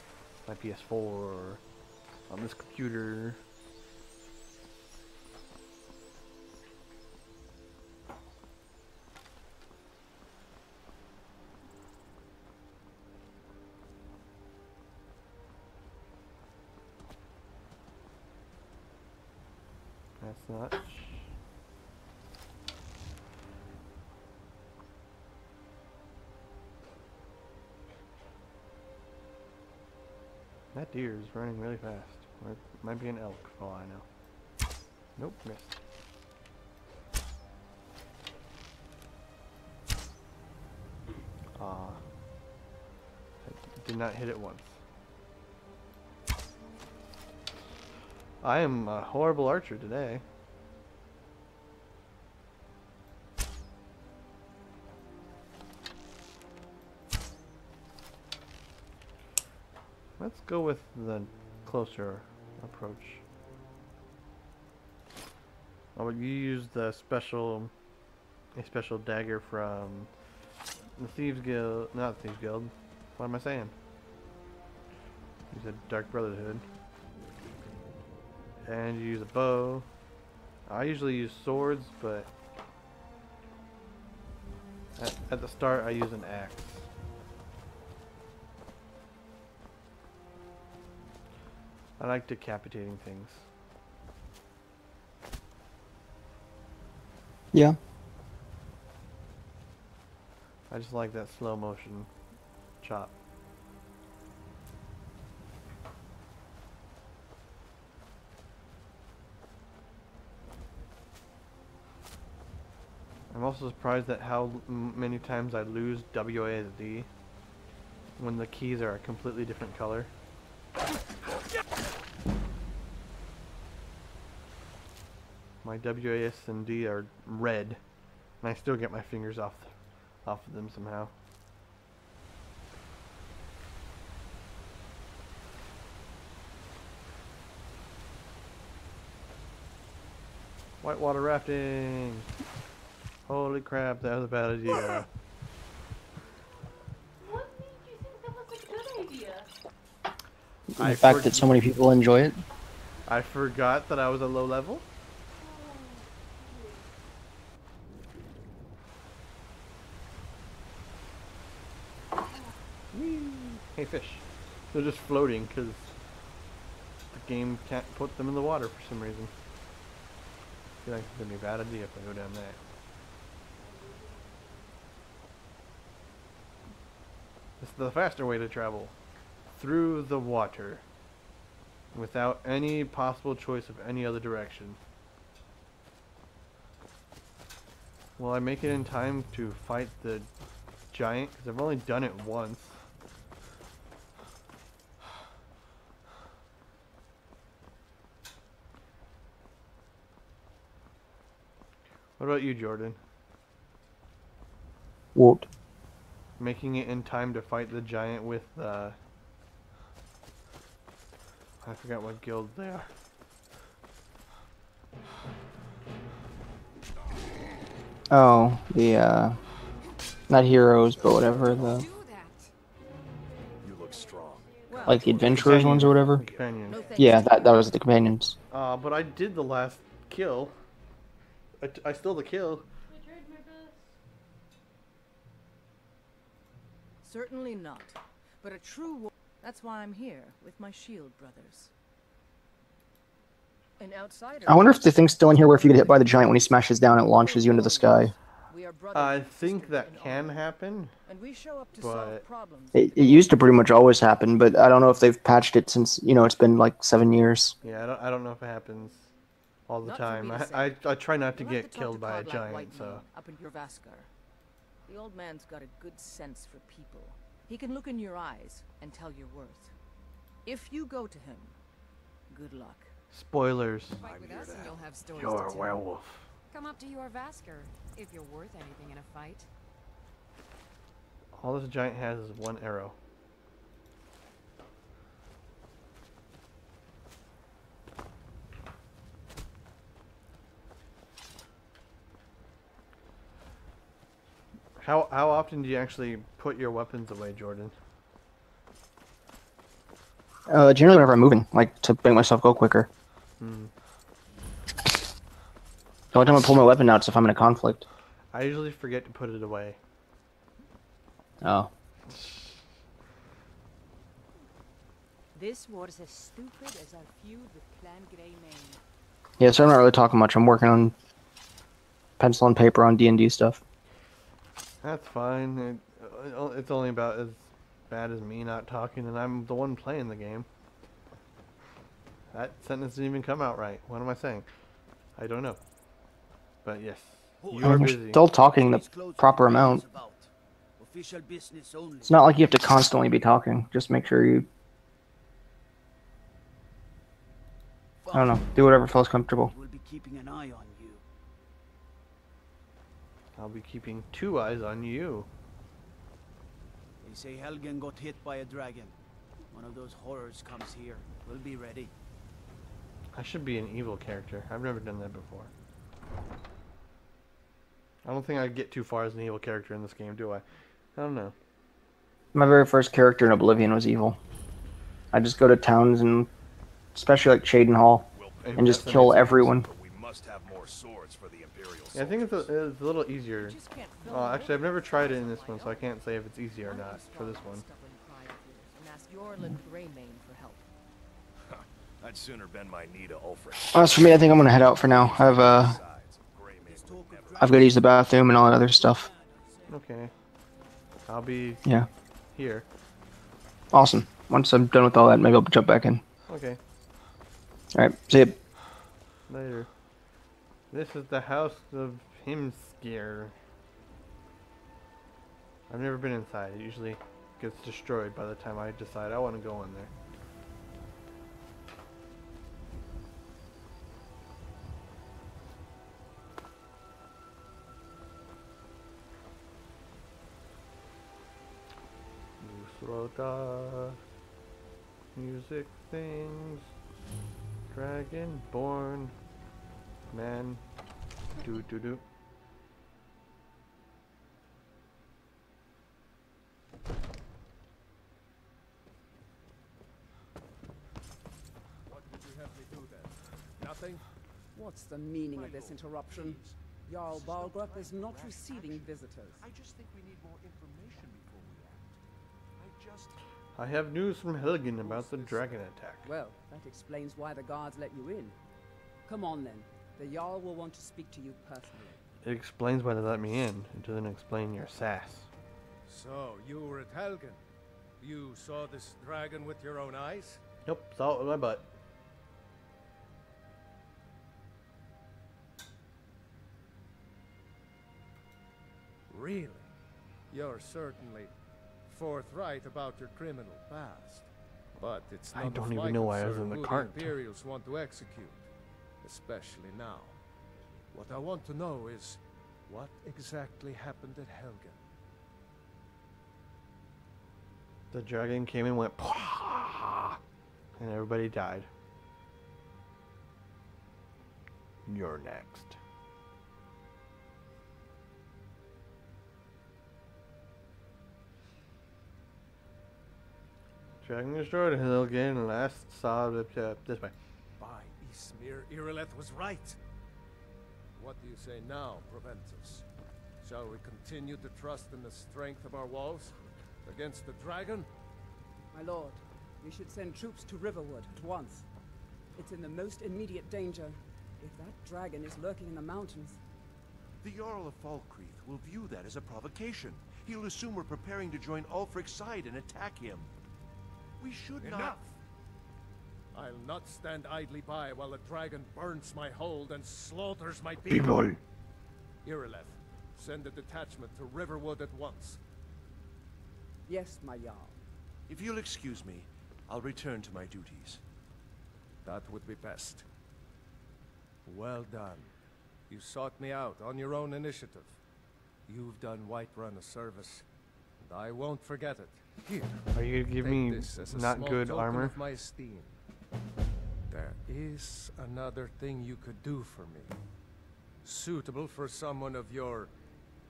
my PS4, on this computer. That's not. That deer is running really fast. Or it might be an elk, for all I know. Nope, missed. I did not hit it once. I am a horrible archer today. Let's go with the closer approach. Oh, but you used the special dagger from the Thieves Guild, not Thieves Guild. What am I saying? You said Dark Brotherhood. And you use a bow. I usually use swords, but at the start I use an axe. I like decapitating things. Yeah. I just like that slow motion chop. I'm also surprised at how many times I lose WASD when the keys are a completely different color. My WAS and D are red, and I still get my fingers off of them somehow. Whitewater rafting! Holy crap, that was a bad idea. What made you think that was a good idea? The fact that so many people enjoy it. I forgot that I was a low level. Whee! Hey fish. They're just floating because the game can't put them in the water for some reason. I feel like it's gonna be a bad idea if I go down there. This is the faster way to travel. Through the water. Without any possible choice of any other direction. Will I make it in time to fight the giant? Because I've only done it once. What about you, Jordan? What? Making it in time to fight the giant with I forgot what guild they are. Oh, the not heroes, but whatever, the You look strong. like the adventurers ones or whatever. Companion. Yeah, that was the companions. But I did the last kill. I stole the kill. I tried my best. Certainly not. But a true war. That's why I'm here with my shield brothers. An outsider. I wonder if the thing's still in here where if you get hit by the giant when he smashes down, it launches you into the sky. We are I think that can happen. And we show up to but solve problems. It used to pretty much always happen, but I don't know if they've patched it since, you know, it's been like 7 years. yeah, I don't know if it happens all the Not for time. me to say. I try not to You'll have get talk killed to by a Cardlack giant, White so. Man up in your Vaskar. The old man's got a good sense for people. He can look in your eyes and tell your worth. If you go to him, good luck. Spoilers. Fight with us and you'll have stories You're to a tell. werewolf. Come up to your Vasker if you're worth anything in a fight. All this giant has is one arrow. How often do you actually put your weapons away, Jordan? Generally whenever I'm moving, like to make myself go quicker. Hmm. The only time I pull my weapon out is if I'm in a conflict. I usually forget to put it away. Oh. This was as stupid as our feud with Clan Greymane. Yeah, so I'm not really talking much. I'm working on pencil and paper on D&D stuff. That's fine. It's only about as bad as me not talking, and I'm the one playing the game. That sentence didn't even come out right. What am I saying? I don't know. But yes, you are I'm busy. still talking the proper amount. Official business only. It's not like you have to constantly be talking. Just make sure you... I don't know. Do whatever feels comfortable. We'll be keeping an eye on you. I'll be keeping 2 eyes on you. They say Helgen got hit by a dragon. One of those horrors comes here. We'll be ready. I should be an evil character. I've never done that before. I don't think I'd get too far as an evil character in this game, do I? I don't know. My very first character in Oblivion was evil. I just go to towns and, especially like Shaden Hall, and just kill everyone. We must have more swords for the Imperial. Yeah, I think it's a little easier. Actually, I've never tried it in this one, so I can't say if it's easy or not for this one. And ask Yorlin Greymane for help. I'd sooner bend my knee to Ulfric. As for me, I think I'm gonna head out for now. I've got to use the bathroom and all that other stuff. Okay. I'll be here. Awesome. Once I'm done with all that, maybe I'll jump back in. Okay. Alright, see ya. Later. This is the house of Himskir. I've never been inside. It usually gets destroyed by the time I decide I want to go in there. Rota, music things, dragonborn, man, do. What did you have me do then? Nothing? What's the meaning of this interruption? Jarl Balgrup is not receiving visitors. I just think we need more information before we act. I have news from Helgen about the dragon attack. Well, that explains why the guards let you in. Come on then. The Jarl will want to speak to you personally. It explains why they let me in. It doesn't explain your sass. So, you were at Helgen. You saw this dragon with your own eyes? Nope, saw it with my butt. Really? You're certainly forthright about your criminal past. But it's not I don't of even my know why I was concern in the who cart. The Imperials want to execute, especially now. What I want to know is what exactly happened at Helgen. The dragon came and went, and everybody died. You're next. Dragon destroyed Helgen and last saw this way. By Ismir, Irileth was right. What do you say now, Proventus? Shall we continue to trust in the strength of our walls against the dragon? My lord, we should send troops to Riverwood at once. It's in the most immediate danger. If that dragon is lurking in the mountains... The Jarl of Falkreath will view that as a provocation. He'll assume we're preparing to join Ulfric's side and attack him. We should Enough! I'll not stand idly by while the dragon burns my hold and slaughters my people. Irileth, send a detachment to Riverwood at once. Yes, my Jarl. If you'll excuse me, I'll return to my duties. That would be best. Well done. You sought me out on your own initiative. You've done Whiterun a service, and I won't forget it. Here, Are you gonna give take me this as a not small good token armor? of my esteem. There is another thing you could do for me. Suitable for someone of your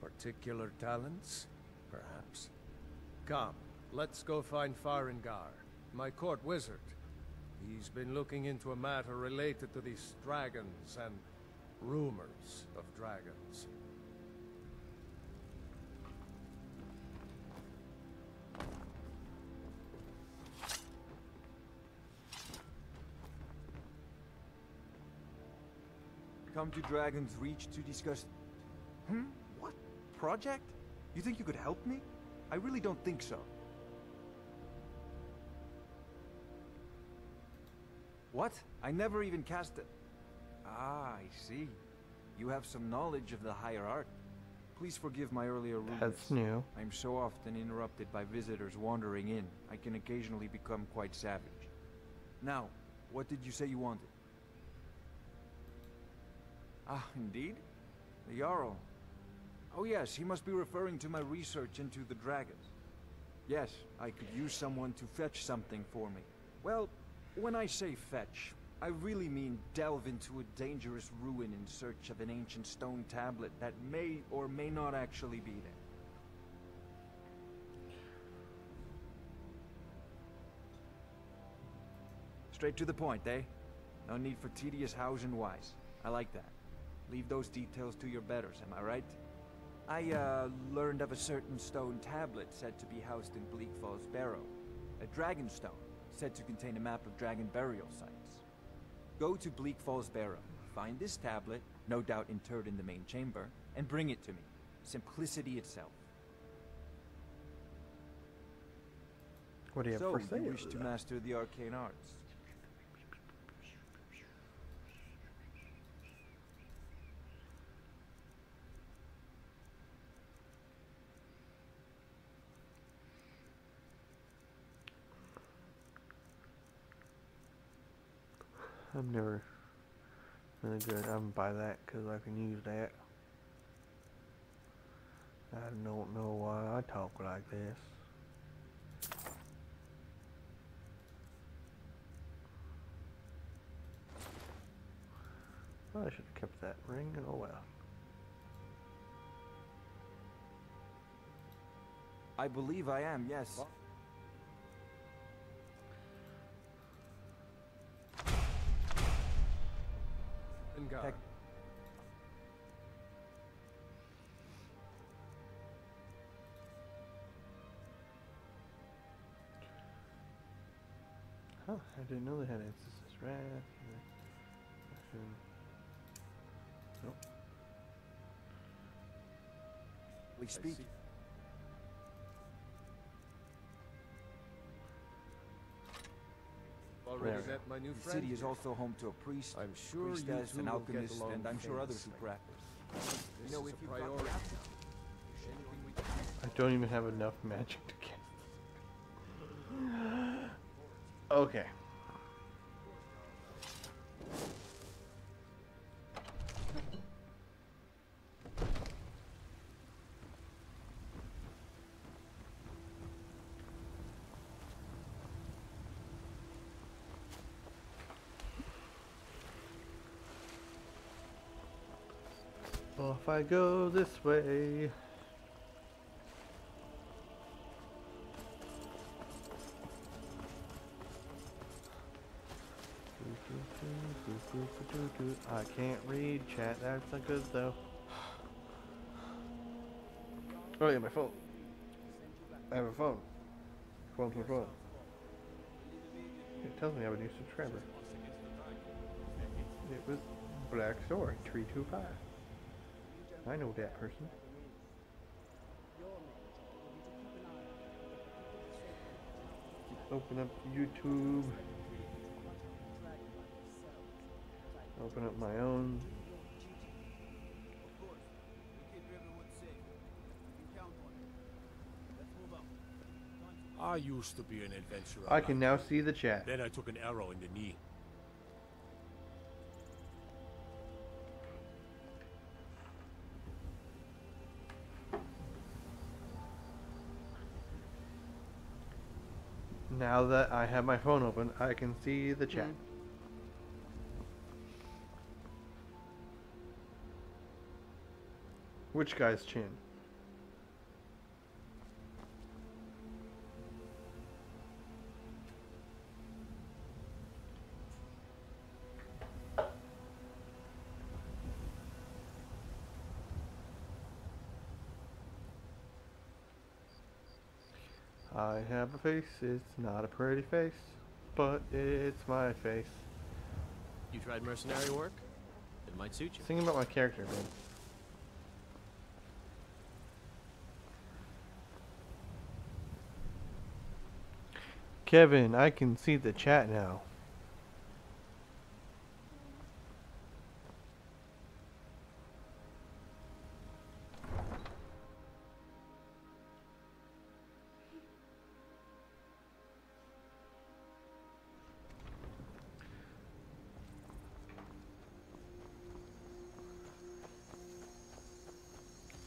particular talents, perhaps. Come, let's go find Farengar. My court wizard. He's been looking into a matter related to these dragons and rumors of dragons. Come to Dragon's Reach to discuss... What? Project? You think you could help me? I really don't think so. What? I never even cast it. Ah, I see. You have some knowledge of the higher art. Please forgive my earlier rudeness. That's new. I'm so often interrupted by visitors wandering in, I can occasionally become quite savage. Now, what did you say you wanted? Ah, indeed? The Jarl. Oh yes, he must be referring to my research into the dragons. Yes, I could use someone to fetch something for me. Well, when I say fetch, I really mean delve into a dangerous ruin in search of an ancient stone tablet that may or may not actually be there. Straight to the point, eh? No need for tedious hows and whys. I like that. Leave those details to your betters, am I right? I, learned of a certain stone tablet said to be housed in Bleak Falls Barrow. A dragon stone, said to contain a map of dragon burial sites. Go to Bleak Falls Barrow, find this tablet, no doubt interred in the main chamber, and bring it to me. Simplicity itself. What do you have So, for sale? you wish to master the arcane arts? I'm never really good. I'm gonna buy that because I can use that. I don't know why I talk like this. Well, I should have kept that ring. Oh well. I believe I am, yes. Heck. Huh, I didn't know they had Ancestors Wrath. Nope. Please speak. Already met my new The friend city is here. also home to a priest, I'm sure you priestess, two an will alchemist, get along and I'm sure others who famously. practice. This You know, is if a you've got priority. the anything we can I don't even have enough magic to get. Okay. Off I go this way. I can't read chat. That's not good though. Oh yeah, my phone. I have a phone. Phone. It tells me I have a new subscriber. It was Black Sword 325. I know that person. Open up YouTube. Open up my own. I used to be an adventurer. I can now see the chat. Then I took an arrow in the knee. Now that I have my phone open, I can see the chat. Which guy's chin? I have a face, it's not a pretty face, but it's my face. You tried mercenary work? It might suit you. Thinking about my character, man. Kevin, I can see the chat now.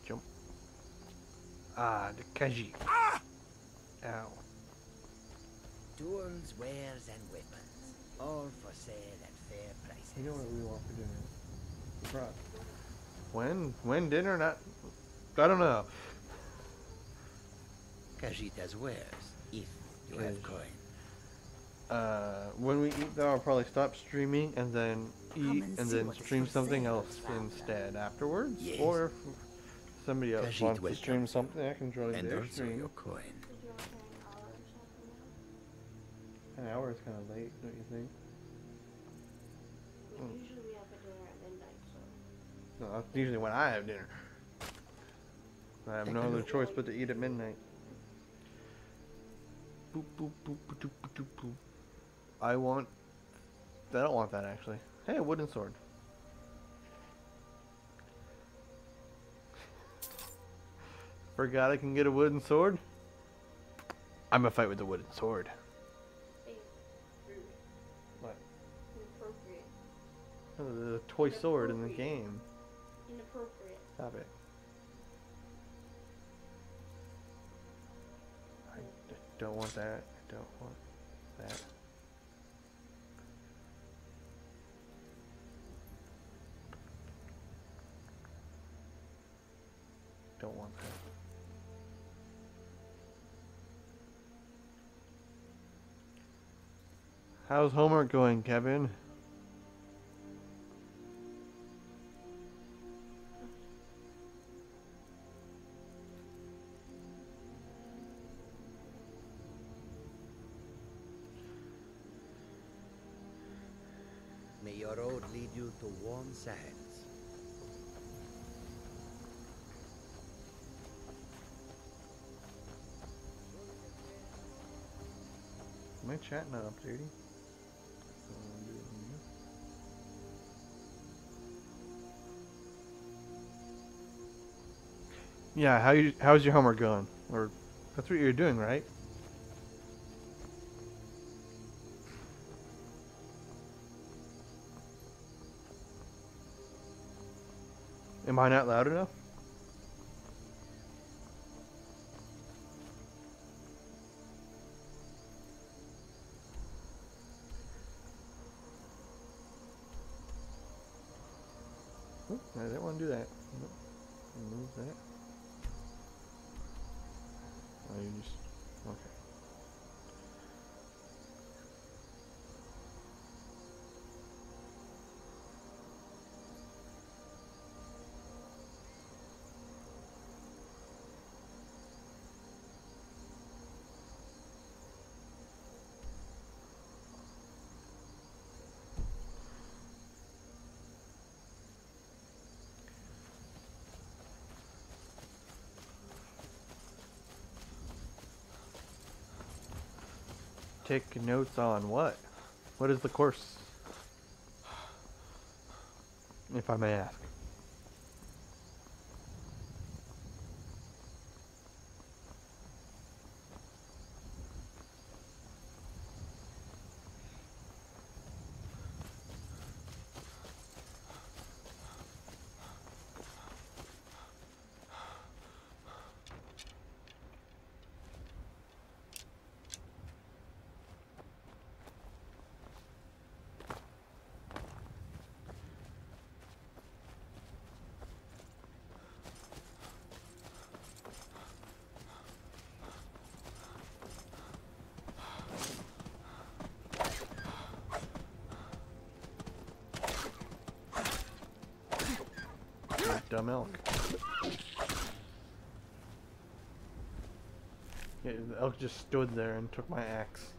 Jump. Ah, the Kaji. Ah! Ow. Tools, wares, and weapons, all for sale at fair prices. You know what we want for dinner? Right. When dinner? Not. I don't know. Kajita's wares, if you have coin. When we eat, though, I'll probably stop streaming and then eat and then stream something else instead afterwards. Yes. Or if somebody else Khajiit wants to will stream come something, I can join and their also stream. your coin. An hour is kind of late, don't you think? Usually we have a dinner at midnight, so. No, that's usually when I have dinner. I have no other choice but to eat at midnight. Boop, boop, boop, boop, boop, boop, boop. I don't want that actually. Hey, a wooden sword. Forgot I can get a wooden sword? I'm gonna fight with the wooden sword. Hey, rude. What? Inappropriate. Oh, there's a toy sword in the game. Inappropriate. Stop it. I don't want that. I don't want that. Don't want that. How's homework going, Kevin? May your road lead you to warm sands. My chat not updating. Yeah, how's your homework going? Or that's what you're doing, right? Am I not loud enough? Oop, I didn't want to do that. Nope. Remove that. Oh, you just... okay. Take notes on what? What is the course? If I may ask. Dumb elk. Yeah, the elk just stood there and took my axe.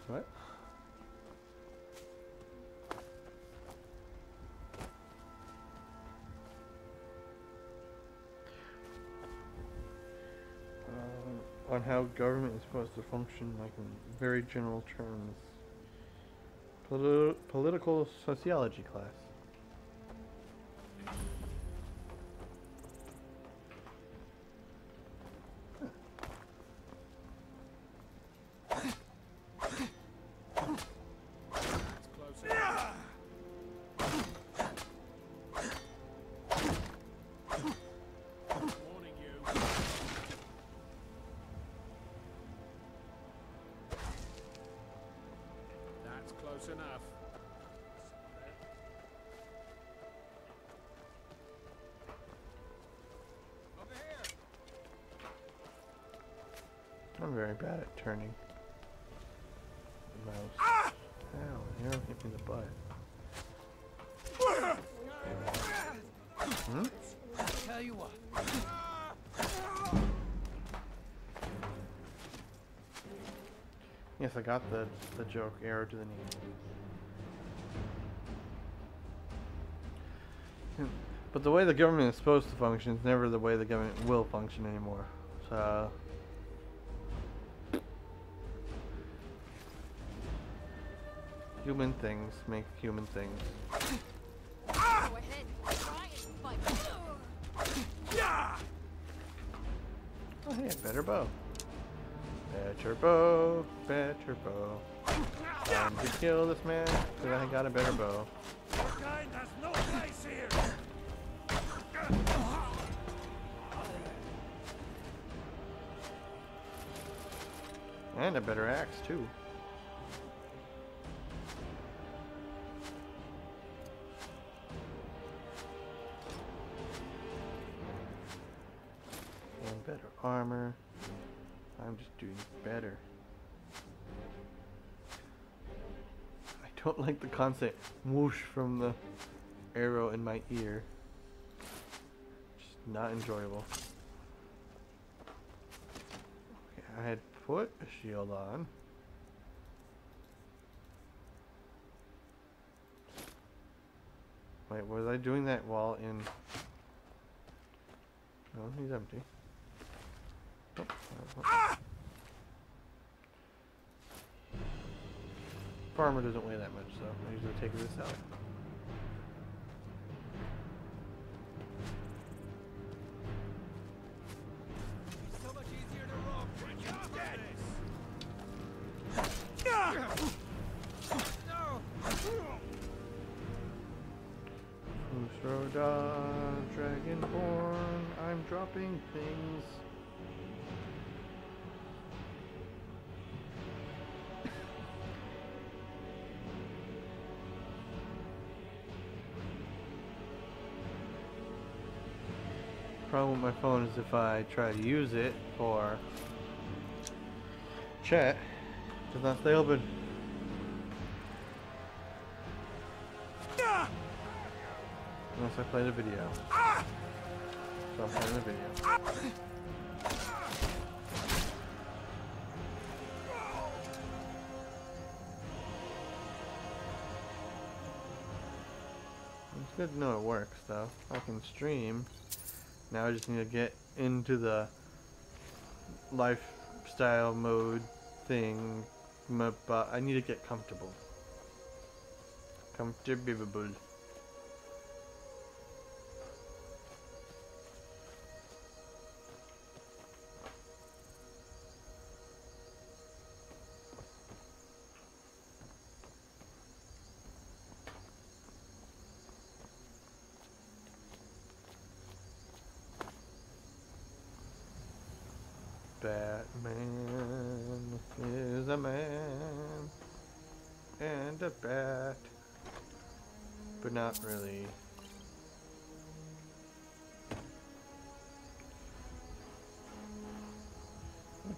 What? On how government is supposed to function, like in very general terms. Political sociology class. Enough. Over here. I'm very bad at turning. The mouse. Ah! Ow, the arrow hit me in the butt. Hmm? Tell you what. Yes, I got the joke. Arrow to the knee. But the way the government is supposed to function is never the way the government will function anymore. So human things make human things. Go ahead, try and fight. Oh hey, better bow. Better bow, better bow. Time to kill this man because I got a better bow. Your kind has no place here. And a better axe too. And better armor. I'm just doing better. I don't like the constant whoosh from the arrow in my ear. Just not enjoyable. Okay, I had put a shield on. Wait, was I doing that while in... No, he's empty. Oh, ah! Farmer doesn't weigh that much, so I usually take this out. So much easier to rob when you're dead. Usroda, Dragonborn, I'm dropping things. Problem with my phone is if I try to use it for chat, it does not stay open. Unless I play the video. So I'm playing the video. It's good to know it works though. I can stream. Now I just need to get into the lifestyle mode thing, but I need to get comfortable. Comfortable. Batman is a man and a bat, but not really.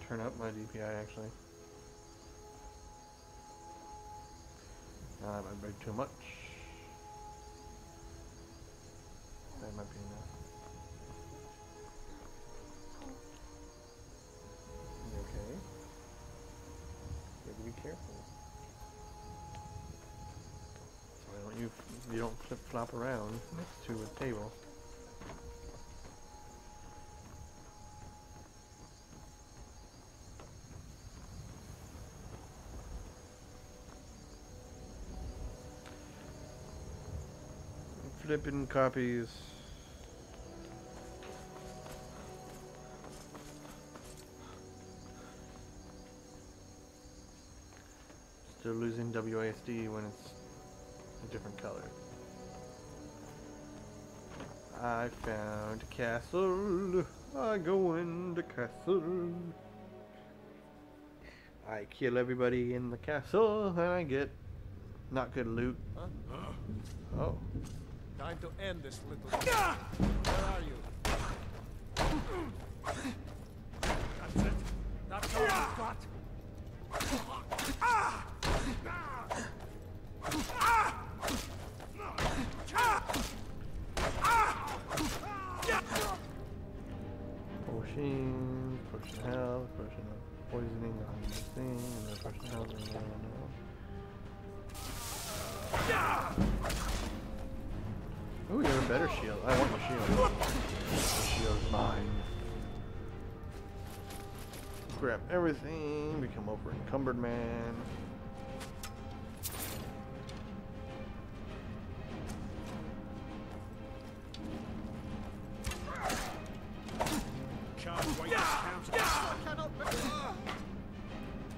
turn up my DPI actually. That might be too much. That might be enough. You okay? You have to be careful. So you don't flip flop around next to a table. Flipping copies. Still losing WASD when it's a different color. I found a castle. I go in the castle. I kill everybody in the castle and I get not good loot. Huh? Oh. Time to end this little... Where are you? That's it? That's all you've got? Potion, potion health, potion of poisoning on this thing, and then potion health, and then ooh, you have a better shield. I want the shield. The shield's mine. Grab everything, become over encumbered man.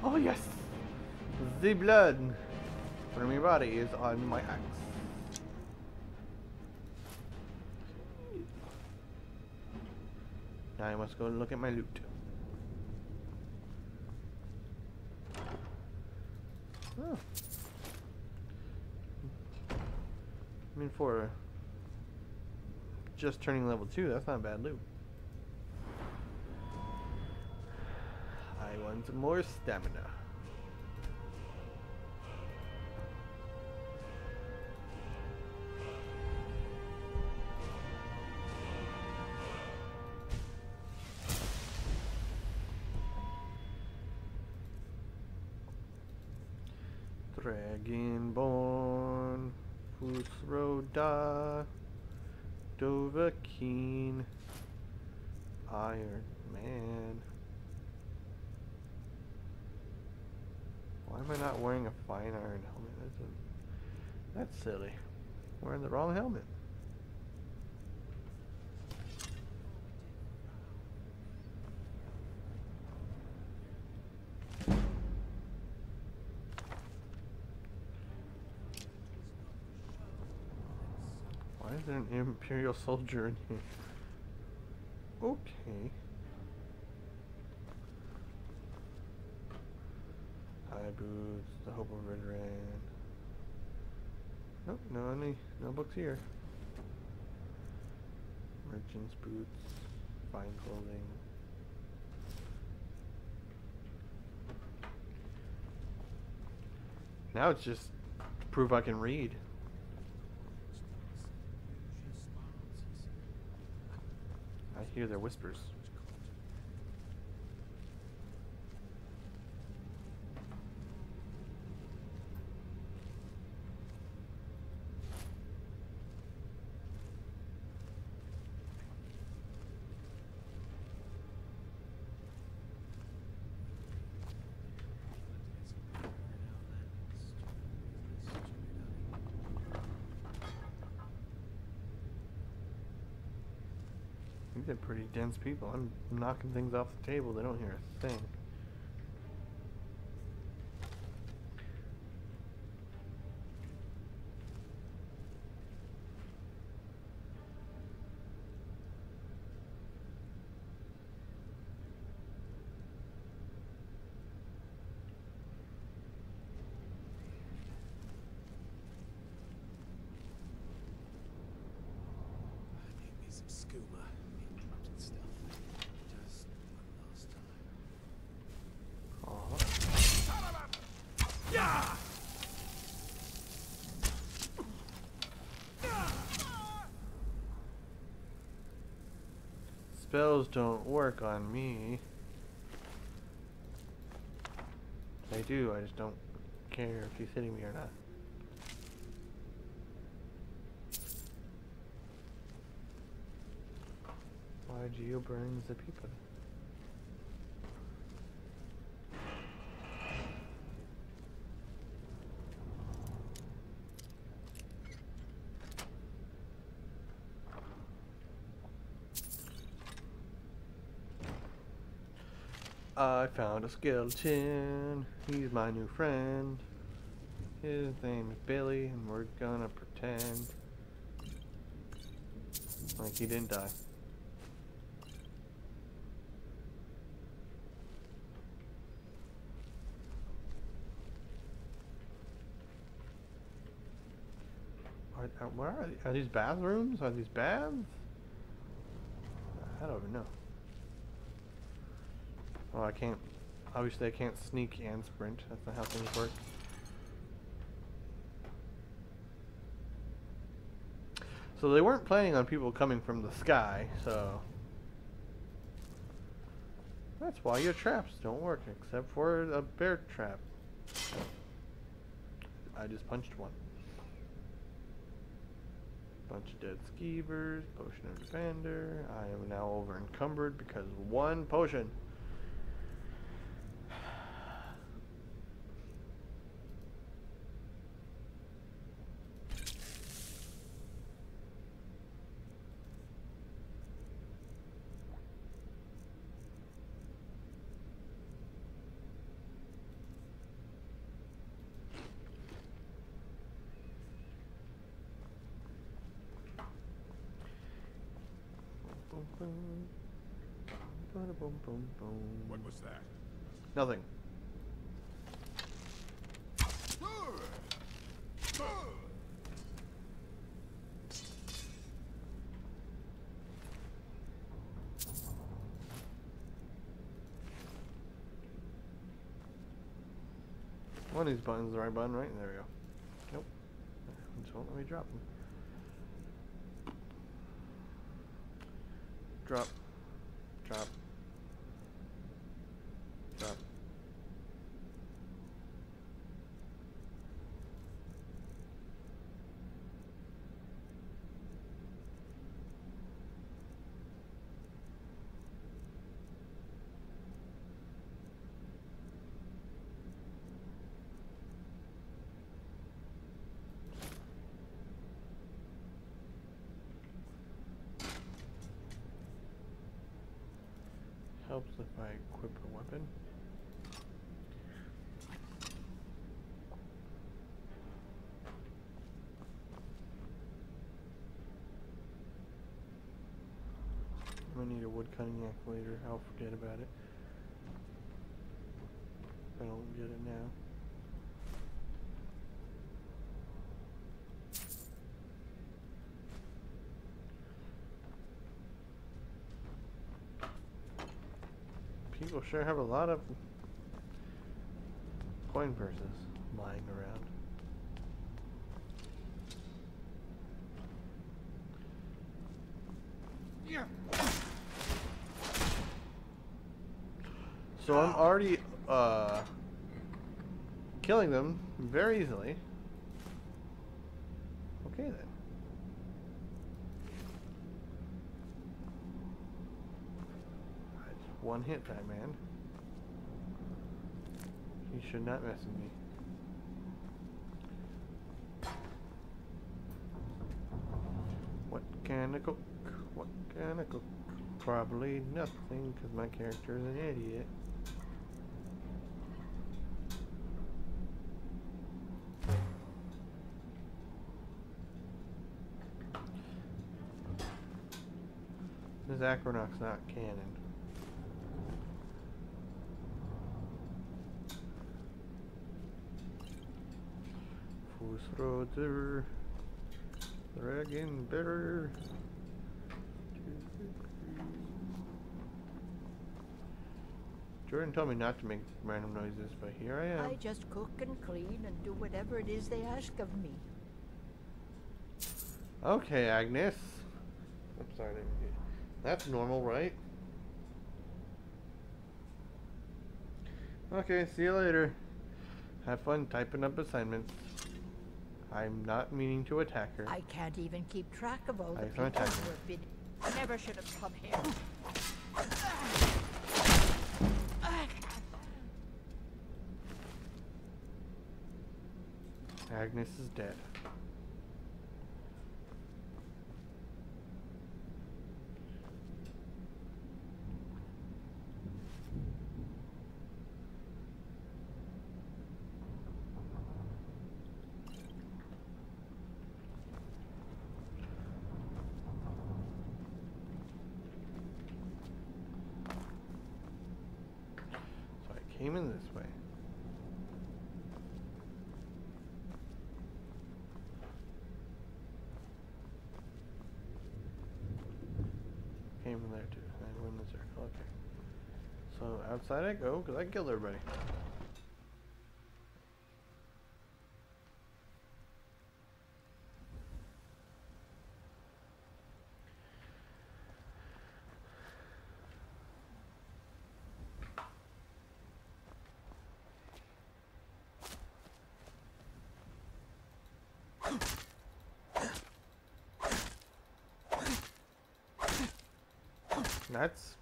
Oh yes! The blood from your body is on my axe. Now I must go look at my loot. Oh. I mean, for just turning level 2, that's not bad loot. I want some more stamina. Dragonborn, Futhroda, Dovahkiin, Iron Man. Why am I not wearing a fine iron helmet? That's silly. I'm wearing the wrong helmet. Why is there an Imperial soldier in here? Okay. High boots, the hope of Red Ran. Nope, no books here. Merchant's boots, fine clothing. Now it's just to prove I can read. I hear their whispers. These are pretty dense people. I'm knocking things off the table. They don't hear a thing. Some scuba. Corrupted stuff. Just one last time. spells don't work on me. They do, I just don't care if he's hitting me or not. Why Geo burns the people? I found a skeleton. He's my new friend. His name is Billy, and we're gonna pretend like he didn't die. Where are these? Are these bathrooms? Are these baths? I don't even know. Oh, I can't. Obviously, I can't sneak and sprint. That's not how things work. So they weren't planning on people coming from the sky, so that's why your traps don't work, except for a bear trap. I just punched one. Bunch of dead skeevers, potion of defender. I am now over encumbered because of one potion. What was that? Nothing. One of these buttons is the right button, right? There we go. Nope. Just won't let me drop them. Drop. Drop. Drop. Helps if I equip a weapon. I'm gonna need a wood cutting axe later. I'll forget about it. If I don't get it now. People sure have a lot of coin purses lying around. Yeah. So I'm already killing them very easily. Okay then. One hit that man. He should not mess with me. What can I cook? What can I cook? Probably nothing, because my character is an idiot. This Acronaut's not canon. Fußroder, Dragon Bearer. Jordan told me not to make random noises, but here I am. I just cook and clean and do whatever it is they ask of me. Okay, Agnes. I'm sorry. That's normal, right? Okay, see you later. Have fun typing up assignments. I'm not meaning to attack her. I can't even keep track of all the I people can't attack who her. have been. Never should have come here. Agnes is dead. So I came in this way. Came from there too. I went in the circle. Okay. So outside I go because I killed everybody. That's...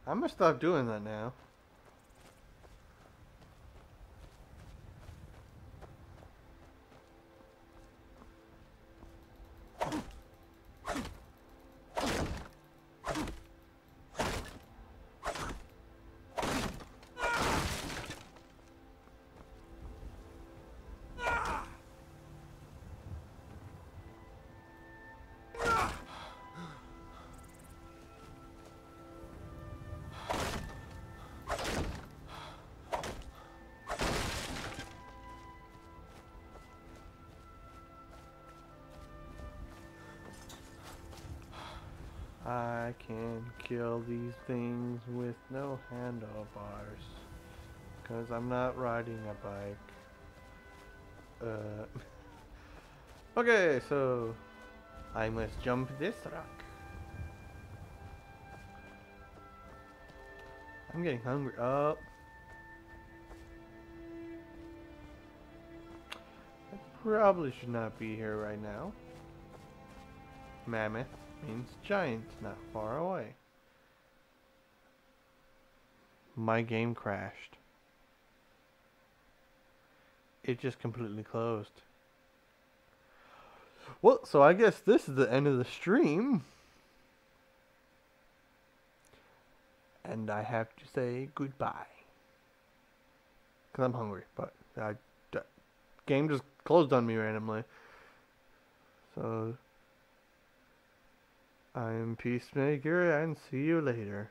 I'm gonna stop doing that now. I can kill these things with no handlebars. Because I'm not riding a bike. Okay, so I must jump this rock. I'm getting hungry. Oh. I probably should not be here right now. Mammoth means giant, not far away. My game crashed. It just completely closed. Well, so I guess this is the end of the stream. And I have to say goodbye. Because I'm hungry, but the game just closed on me randomly. So, I am Peacemaker, and see you later.